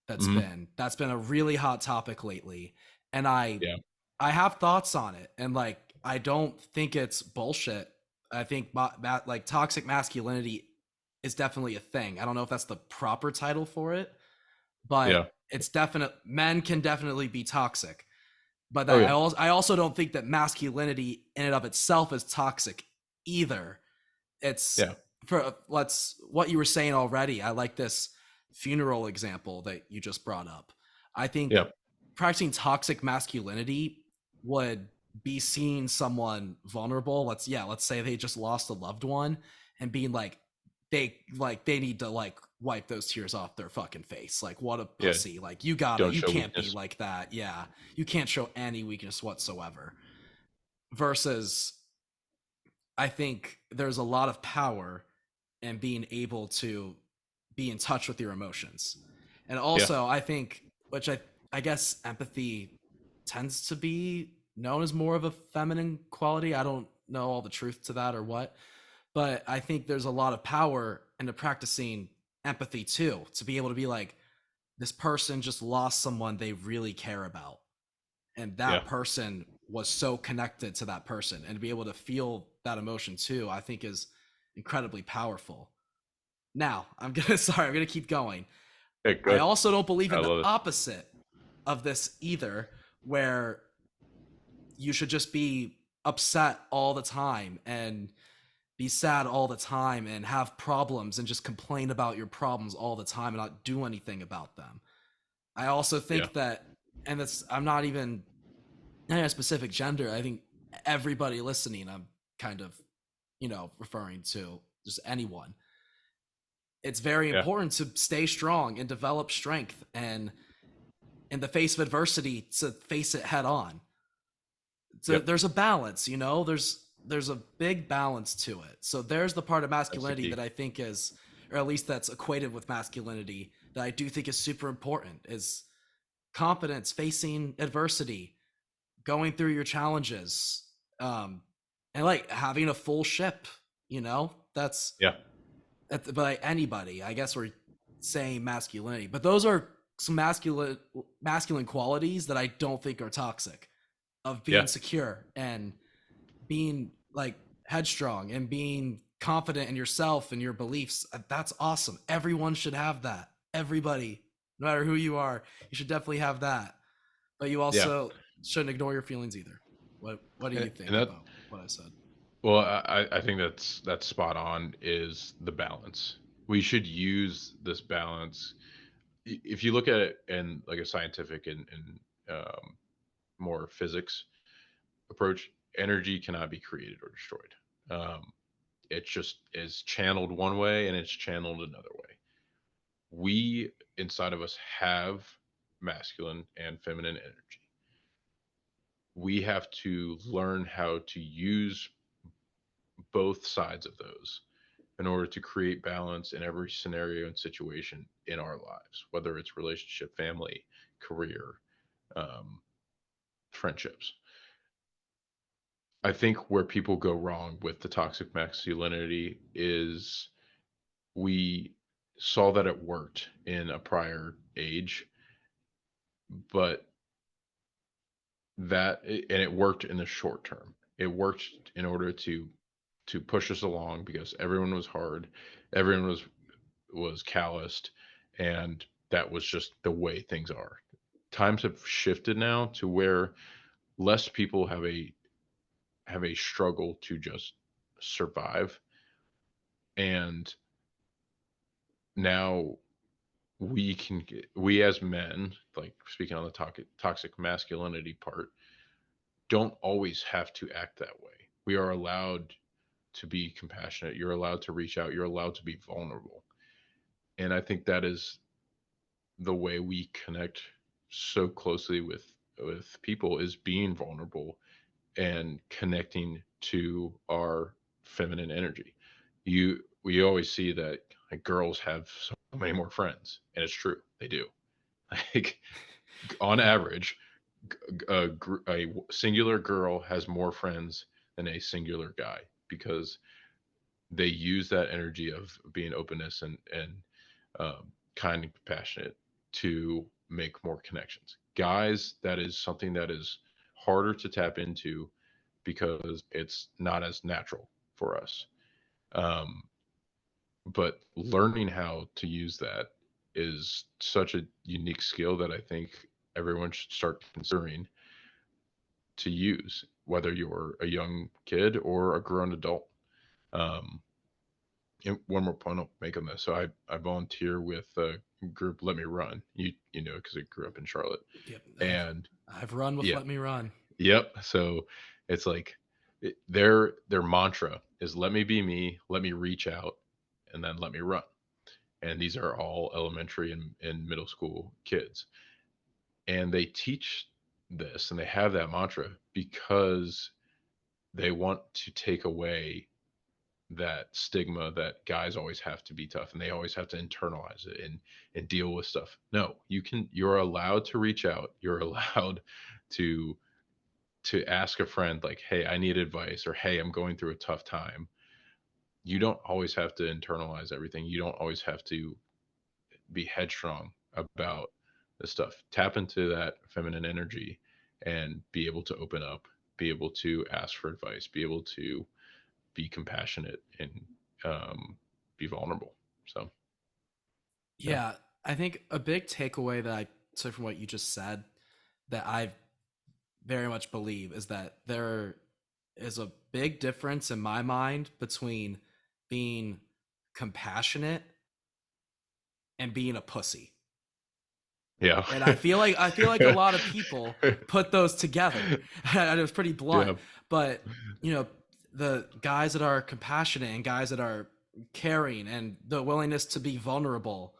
Hmm. that's been a really hot topic lately. And Yeah. I have thoughts on it, and like I don't think it's bullshit. I think like toxic masculinity is definitely a thing. I don't know if that's the proper title for it, but Yeah. it's definite. Men can definitely be toxic, but Oh yeah. I also don't think that masculinity in and of itself is toxic either. It's Yeah. for let's what you were saying already. I like this funeral example that you just brought up. I think Yeah. practicing toxic masculinity would be seeing someone vulnerable. Let's say they just lost a loved one, and being they need to like wipe those tears off their fucking face. Like what a Yeah. pussy. Like Don't you show can't be weakness. like that. Yeah. You can't show any weakness whatsoever. Versus I think there's a lot of power in being able to be in touch with your emotions. And Yeah. also, I think, which I guess empathy tends to be known as more of a feminine quality. I don't know all the truth to that or what, but I think there's a lot of power into practicing empathy too, to be able to be like, this person just lost someone they really care about, and that Yeah. person was so connected to that person, and to be able to feel that emotion too, I think is incredibly powerful. Now I'm gonna keep going. Yeah. I Good. also don't believe I in the love it. opposite of this either, where you should just be upset all the time and be sad all the time and have problems and just complain about your problems all the time and not do anything about them. I also Yeah. think that, and that's, I'm not even a specific gender. I think everybody listening, I'm kind of, referring to just anyone. It's very Yeah. important to stay strong and develop strength, and in the face of adversity, to face it head on. So Yep. there's a balance, there's a big balance to it. So there's the part of That's the masculinity that key. I think is, or at least that's equated with masculinity, that I do think is super important, is confidence, facing adversity, going through your challenges, um, and like having a full ship. That's Yeah. by anybody. I guess we're saying masculinity, but those are some masculine qualities that I don't think are toxic. Of being Yeah. secure and being like headstrong and being confident in yourself and your beliefs. That's awesome. Everyone should have that. Everybody, no matter who you are, you should definitely have that. But you Yeah. also shouldn't ignore your feelings either. What do you And think that, about what I said? well, I think that's spot on, is the balance. We should use this balance. If you look at it in like a scientific and more physics approach, energy cannot be created or destroyed. It just is channeled one way and it's channeled another way. We inside of us have masculine and feminine energy. We have to learn how to use both sides of those in order to create balance in every scenario and situation in our lives, whether it's relationship, family, career, um, friendships. I think where people go wrong with the toxic masculinity is we saw that it worked in a prior age, but and it worked in the short term. It worked in order to push us along because everyone was hard, everyone was calloused, and that was just the way things are. Times have shifted now to where less people have a struggle to just survive, and now we as men, like speaking on the toxic masculinity part, don't always have to act that way. We are allowed to be compassionate. You're allowed to reach out. You're allowed to be vulnerable. And I think that is the way we connect so closely with people, is being vulnerable and connecting to our feminine energy. We always see that like girls have so many more friends, and it's true, they do. Like on Yeah. average, a singular girl has more friends than a singular guy because they use that energy of being openness and kind and compassionate to make more connections. Guys, that is something that is harder to tap into because it's not as natural for us. Um, but learning how to use that is such a unique skill that I think everyone should start considering to use, whether you're a young kid or a grown adult. Um, and one more point I'll make on this. So I volunteer with a group, Let Me Run. You know, because I grew up in Charlotte, Yep. and I've run with yeah, Let Me Run. yep. So it's like their mantra is "Let me be me, let me reach out, and then let me run." And these are all elementary and middle school kids, and they teach this and they have that mantra because they want to take away that stigma that guys always have to be tough and they always have to internalize it and deal with stuff. No, you're allowed to reach out. You're allowed to ask a friend like, "Hey, I need advice," or "Hey, I'm going through a tough time." You don't always have to internalize everything. You don't always have to be headstrong about this stuff. Tap into that feminine energy and be able to open up, be able to ask for advice, be able to be compassionate and um, be vulnerable. So, yeah. Yeah, I think a big takeaway that I took from what you just said that I very much believe is that there is a big difference in my mind between being compassionate and being a pussy. Yeah. And I feel like a lot of people put those together. And it was pretty blunt, Yeah. but you know, the guys that are compassionate and guys that are caring and the willingness to be vulnerable,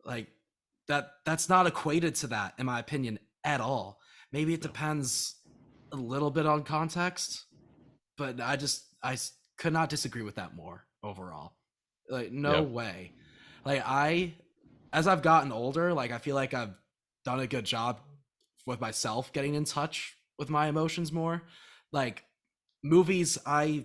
like that's not equated to that in my opinion at all. Maybe it No. depends a little bit on context, but I could not disagree with that more overall. Like no Yeah. way. Like I as I've gotten older, like I feel like I've done a good job with myself getting in touch with my emotions more. Like movies, I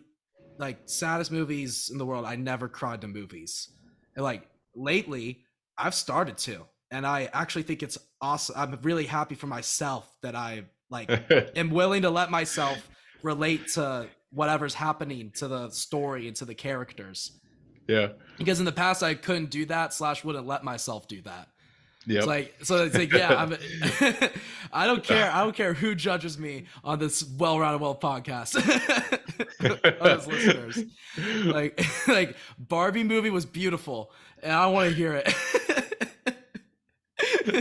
like saddest movies in the world. I never cried to movies. And like lately, I've started to, and I actually think it's awesome. I'm really happy for myself that I like am willing to let myself relate to whatever's happening to the story and to the characters. Yeah. Because in the past I couldn't do that slash wouldn't let myself do that. It's Yep. like it's like yeah, I'm I don't care. I don't care who judges me on this well-rounded well podcast. On his listeners. Like Barbie movie was beautiful and I want to hear it.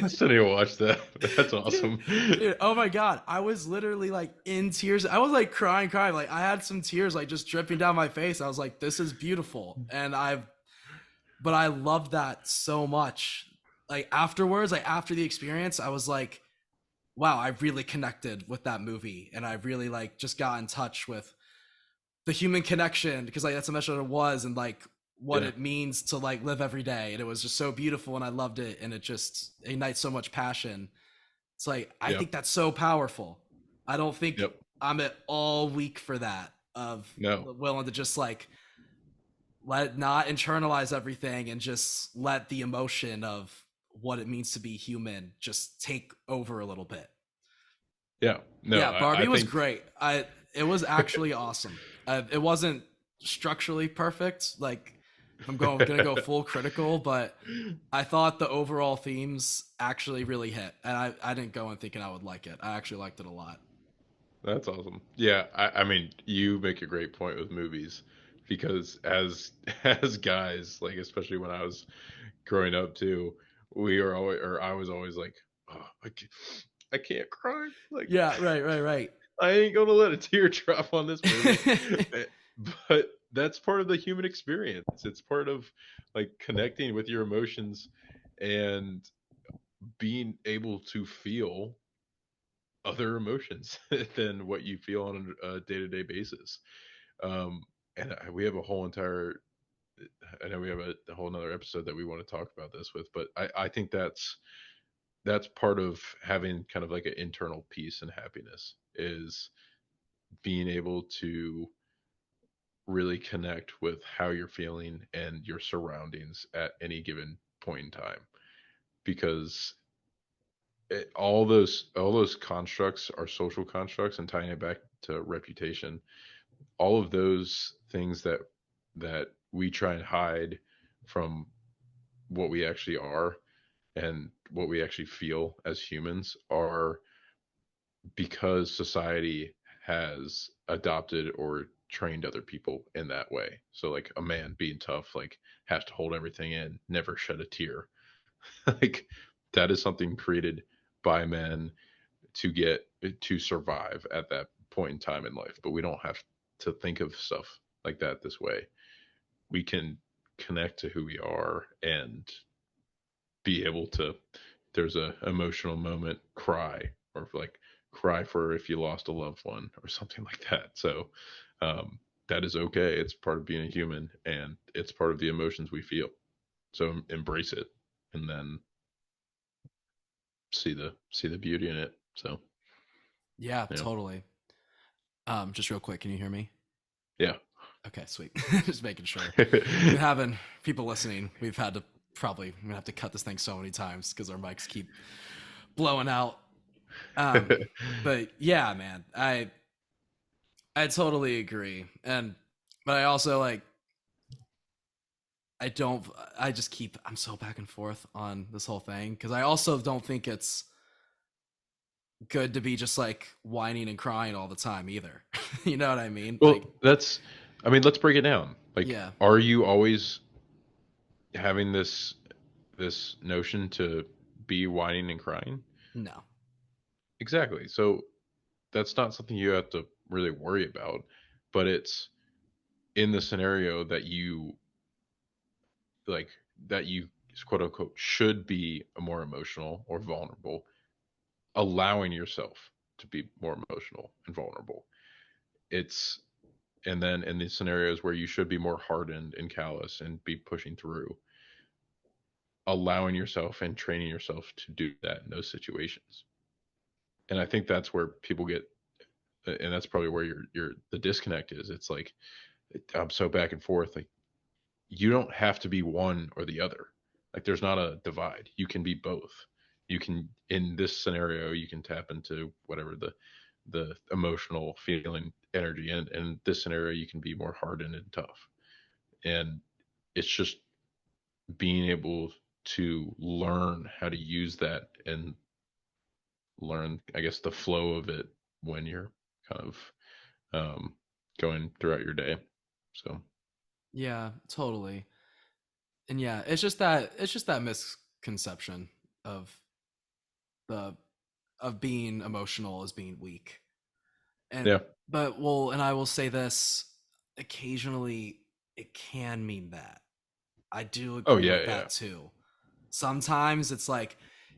I still need to watch that. That's dude, awesome. dude, oh my god, I was literally like in tears. I was like crying. Like I had some tears like just dripping down my face. I was like, this is beautiful, but I loved that so much. Like afterwards, like after the experience, I was like, wow, I really connected with that movie, and I really like just got in touch with the human connection because like that's how much what it was, and like what Yeah. it means to like live every day, and it was just so beautiful, and I loved it, and it just ignites so much passion. It's like I Yep. think that's so powerful. I don't think Yep. I'm at all weak for that of No. willing to just like let not internalize everything and just let the emotion of what it means to be human just take over a little bit. Yeah. No. Yeah, I Barbie was think. great. I It was actually awesome. It wasn't structurally perfect. Like if I'm gonna go full critical, but I thought the overall themes actually really hit, and I didn't go in thinking I would like it. I actually liked it a lot. That's awesome. Yeah, I mean, you make a great point with movies because as as guys, like especially when I was growing up too, we are always or I was always like, oh, I can't cry. Like Yeah, right. I ain't gonna let a tear drop on this movie. Eh, But that's part of the human experience. It's part of like connecting with your emotions and being able to feel other emotions than what you feel on a day-to-day basis. Um, and we have a whole entire, I know we have a whole another episode that we want to talk about this with, but I think that's part of having kind of like an internal peace and happiness is being able to really connect with how you're feeling and your surroundings at any given point in time because all those constructs are social constructs and tying it back to reputation, all of those things that we try and hide from what we actually are and what we actually feel as humans are because society has adopted or trained other people in that way. So like a man being tough, like has to hold everything in, never shed a tear. Like that is something created by men to get to survive at that point in time in life. But we don't have to think of stuff like that this way. We can connect to who we are and be able to there's a emotional moment cry or like cry for if you lost a loved one or something like that. So that is okay. It's part of being a human and it's part of the emotions we feel. So embrace it and then see the beauty in it. So Yeah, yeah. totally. Just real quick, can you hear me? Yeah. Okay, sweet. Just making sure. We've been having people listening. We've had to probably I'm gonna have to cut this thing so many times because our mics keep blowing out. Um, but yeah, man, I totally agree. But I also like I don't I just keep I'm so back and forth on this whole thing because I also don't think it's good to be just like whining and crying all the time either. You know what I mean? Like, Well, I mean, let's break it down. Like, yeah, are you always having this notion to be whining and crying? no. Exactly. So that's not something you have to really worry about, but it's in the scenario that you like that you quote unquote should be more emotional or vulnerable, allowing yourself to be more emotional and vulnerable. It's and then in these scenarios where you should be more hardened and callous and be pushing through, allowing yourself and training yourself to do that in those situations. And I think that's where people get, and that's probably where your the disconnect is. It's like I'm so back and forth. Like you don't have to be one or the other. Like there's not a divide. You can be both. You can in this scenario you can tap into whatever the emotional feeling energy and in this scenario you can be more hardened and tough. And it's just being able to learn how to use that and learn, I guess, the flow of it when you're kind of going throughout your day. So, Yeah, totally. And yeah, it's just that misconception of the of being emotional as being weak. And Yeah. but well, and I will say this, occasionally it can mean that. I do Oh agree yeah, with yeah. that too. Sometimes it's like,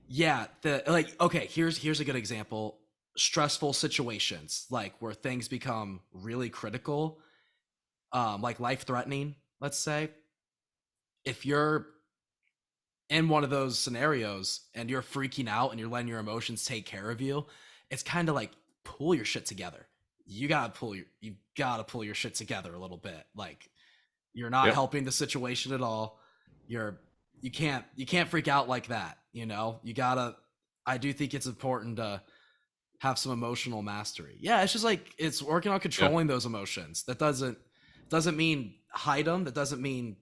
yeah, the like okay, here's a good example. Stressful situations, like where things become really critical, like life threatening, let's say. If you're in one of those scenarios and you're freaking out and you're letting your emotions take care of you, it's kind of like pull your shit together. You gotta pull your shit together a little bit. Like you're not Yep. helping the situation at all. You're you can't freak out like that, you know? You gotta I do think it's important to have some emotional mastery. Yeah, it's just like it's working on Yeah. controlling those emotions. That doesn't mean hide them. That doesn't mean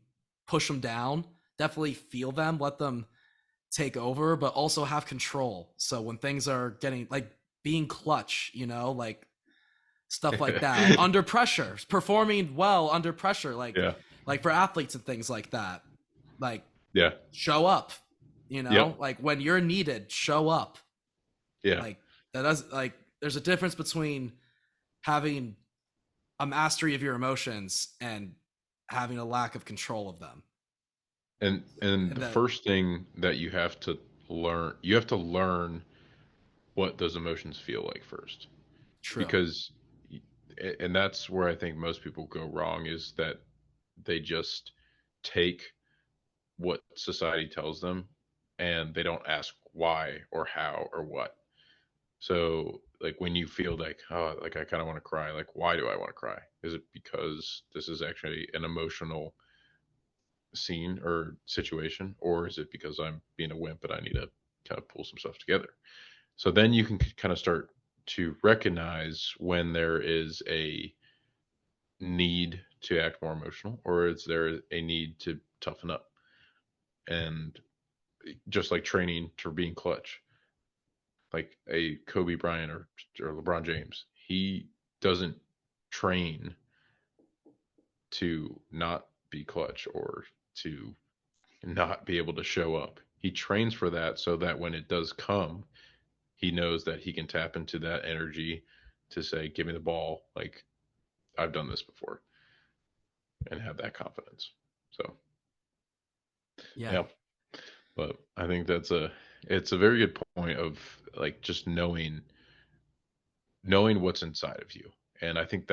push them down. Definitely feel them, let them take over, but also have control. So when things are getting like being clutch, you know, like stuff like that, like under pressure, performing well under pressure, Yeah. like for athletes and things like that, like Yeah. show up, you know, Yep. like when you're needed, show up. Yeah. Like that does like there's a difference between having a mastery of your emotions and having a lack of control of them. And And the that first thing that you have to learn what those emotions feel like first. true. Because and that's where I think most people go wrong is that they just take what society tells them and they don't ask why or how or what. So like when you feel like, oh, like I kind of want to cry, like why do I want to cry? Is it because this is actually an emotional scene or situation, or is it because I'm being a wimp and I need to kind of pull some stuff together? So then you can kind of start to recognize when there is a need to act more emotional or is there a need to toughen up. And just like training to being clutch, like a Kobe Bryant or LeBron James, he doesn't train to not be clutch or to not be able to show up. He trains for that so that when it does come, he knows that he can tap into that energy to say, "Give me the ball." Like I've done this before, and have that confidence. So Yeah. yeah, but I think it's a very good point of like just knowing what's inside of you. And I think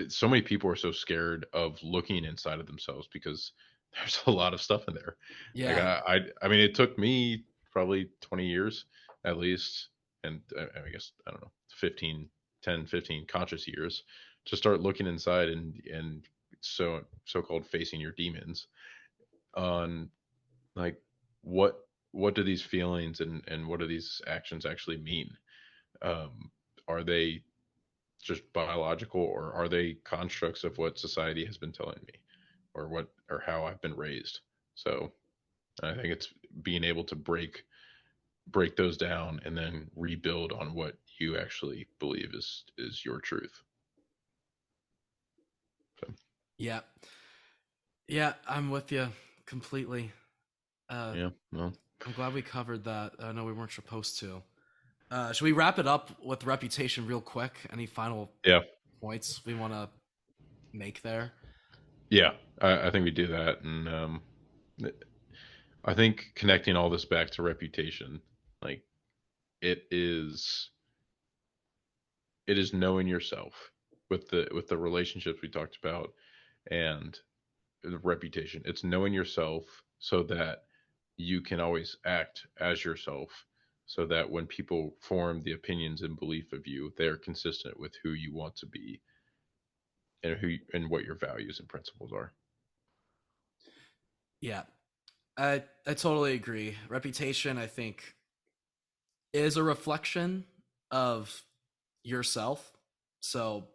so many people are so scared of looking inside of themselves because there's a lot of stuff in there. Like Yeah. I mean, it took me probably 20 years at least, and I guess I don't know, 15, 10, 15 conscious years to start looking inside and so-called facing your demons on like what do these feelings and what do these actions actually mean? Um, are they just biological or are they constructs of what society has been telling me or what or how I've been raised? So I think it's being able to break those down and then rebuild on what you actually believe is your truth. So Yeah. Yeah, I'm with you completely. Uh, yeah, well, I'm glad we covered that. I know we weren't supposed to. Should we wrap it up with reputation real quick? Any final yeah, points we want to make there? yeah. I think we do that, and I think connecting all this back to reputation, like it is it is knowing yourself with the relationships we talked about and the reputation. It's knowing yourself so that you can always act as yourself so that when people form the opinions and belief of you, they're consistent with who you want to be and and what your values and principles are. Yeah, I totally agree. Reputation, I think, is a reflection of yourself. So,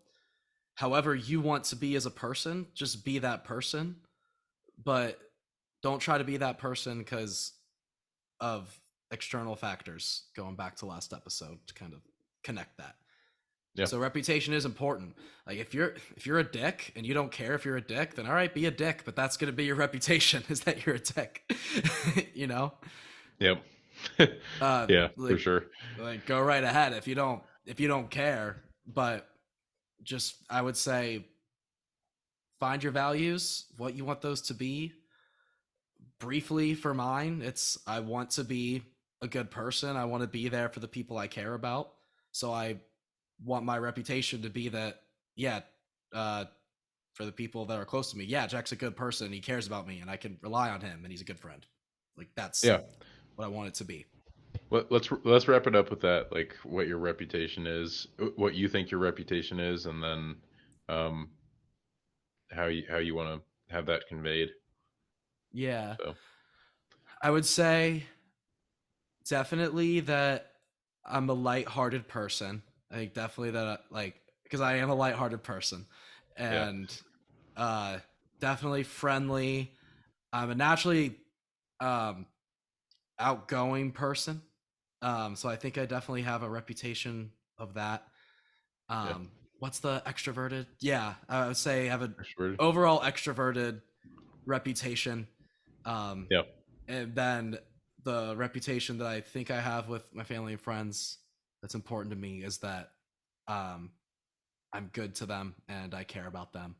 however you want to be as a person, just be that person. But don't try to be that person because of external factors. Going back to last episode to kind of connect that. Yeah. So reputation is important. Like if you're a dick and you don't care if you're a dick, then all right, be a dick. But that's gonna be your reputation is that you're a dick. you know? Yep. Yeah, for Like sure. go right ahead if you don't care, but just I would say find your values, what you want those to be. Briefly for mine, it's I want to be a good person. I want to be there for the people I care about. So I want my reputation to be that, yeah, uh, for the people that are close to me, yeah, Jack's a good person. He cares about me and I can rely on him and he's a good friend. Like that's Yeah. what I want it to be. Let's wrap it up with that. Like what your reputation is, what you think your reputation is, and then um, how you want to have that conveyed. Yeah. So I would say definitely that I'm a light-hearted person. I think definitely that like because I am a light-hearted person, yeah, and uh, definitely friendly. I'm a naturally um, outgoing person, so I think I definitely have a reputation of that. yeah, What's the extroverted? Yeah, I would say I have an extroverted. overall extroverted reputation. Um, Yeah, and then the reputation that I think I have with my family and friends that's important to me is that um, I'm good to them and I care about them.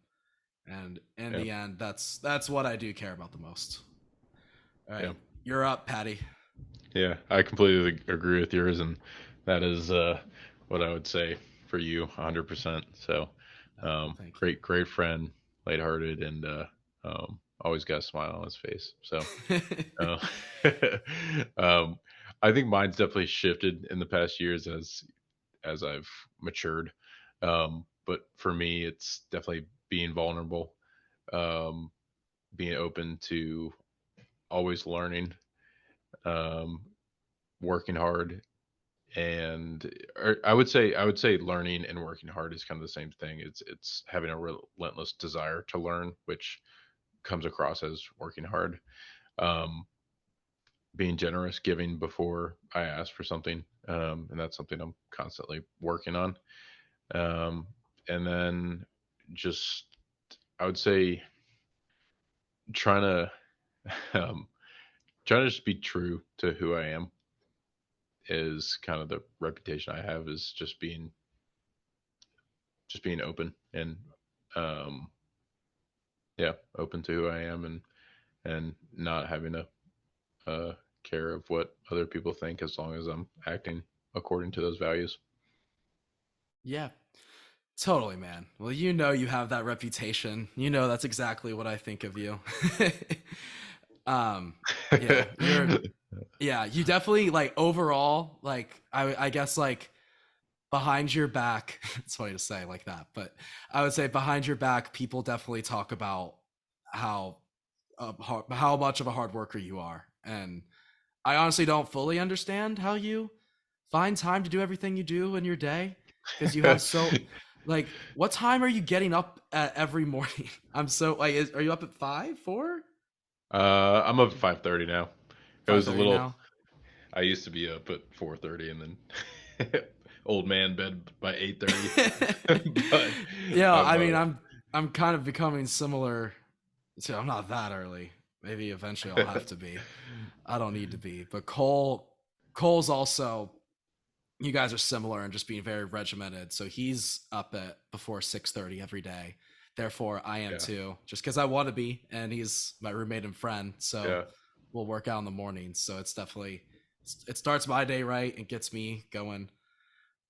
And in yeah, the end, that's what I do care about the most. All yeah, right, you're up, Patty. yeah. I completely agree with yours, and that is what I would say for you, 100%. So, Oh, thank you. great friend, lighthearted, and always got a smile on his face. So, uh, um, I think mine's definitely shifted in the past years as I've matured. But for me, it's definitely being vulnerable, um, being open to always learning, um, working hard, and I would say learning and working hard is kind of the same thing. It's having a relentless desire to learn, which comes across as working hard. Um, Being generous, giving before I ask for something, and that's something I'm constantly working on. Um, and then just I would say trying to um, trying to just be true to who I am is kind of the reputation I have is just being open and um, yeah, open to who I am and not having a care of what other people think as long as I'm acting according to those values. Yeah, totally, man. Well, you know you have that reputation. You know that's exactly what I think of you. um, yeah, you definitely like overall like I guess like behind your back it's funny to say like that, but I would say behind your back people definitely talk about how how much of a hard worker you are, and I honestly don't fully understand how you find time to do everything you do in your day because you have so like what time are you getting up at every morning? I'm so like are you up at 5 4 I'm up at 5:30 now. It was a 5:30 little. now? I used to be up at 4:30 and then old man bed by 8:30. But Yeah, I've I mean I'm kind of becoming similar to, I'm not that early. Maybe eventually I'll have to be. I don't need to be. But Cole's also, you guys are similar and just being very regimented. So he's up at before 6:30 every day. Therefore I am yeah, too, just because I want to be, and he's my roommate and friend. So yeah, we'll work out in the mornings. So it's definitely it starts my day right and gets me going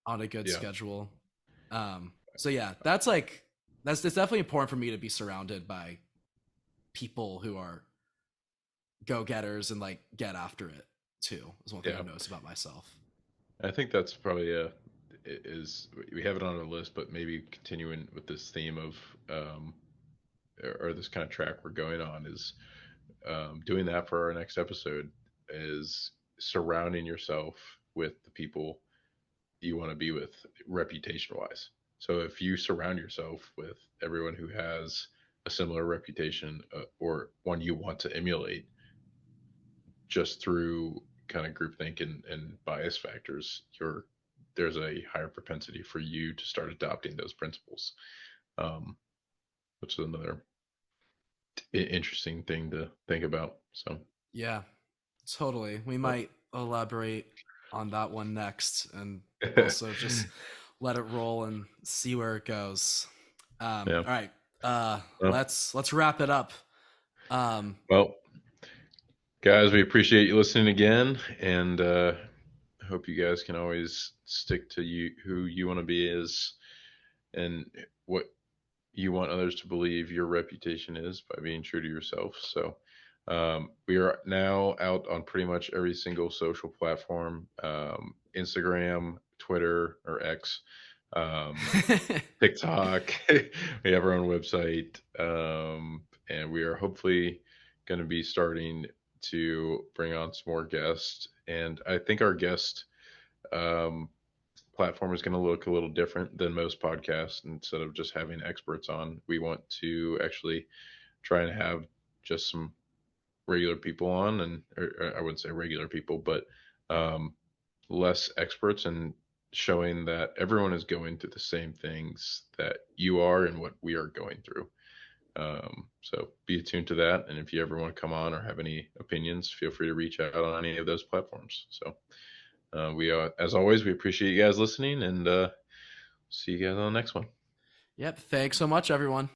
on a good yeah, schedule. So yeah, that's like that's it's definitely important for me to be surrounded by people who are go getters and like get after it too. Is one thing yeah. I've noticed about myself. I think that's probably is we have it on our list, but maybe continuing with this theme of or this kind of track we're going on is doing that for our next episode is surrounding yourself with the people you want to be with reputation wise. So if you surround yourself with everyone who has a similar reputation or one you want to emulate just through kind of groupthink and bias factors, there's a higher propensity for you to start adopting those principles, um, which is another interesting thing to think about. So, Yeah, totally. We but might elaborate on that one next, and also just let it roll and see where it goes. Yeah. All right, Well, let's wrap it up. Um, well, guys, we appreciate you listening again, and I hope you guys can always stick to you who you want to be as and what you want others to believe your reputation is by being true to yourself. So we are now out on pretty much every single social platform, Instagram, Twitter or X, um, TikTok. We have our own website, and we are hopefully going to be starting to bring on some more guests. And I think our guest um, platform is going to look a little different than most podcasts. Instead of just having experts on, we want to actually try and have just some regular people on, and or I wouldn't say regular people, but um, less experts, and showing that everyone is going through the same things that you are and what we are going through. So be attuned to that. And if you ever want to come on or have any opinions, feel free to reach out on any of those platforms. So as always, we appreciate you guys listening, and see you guys on the next one. yep. Thanks so much, everyone.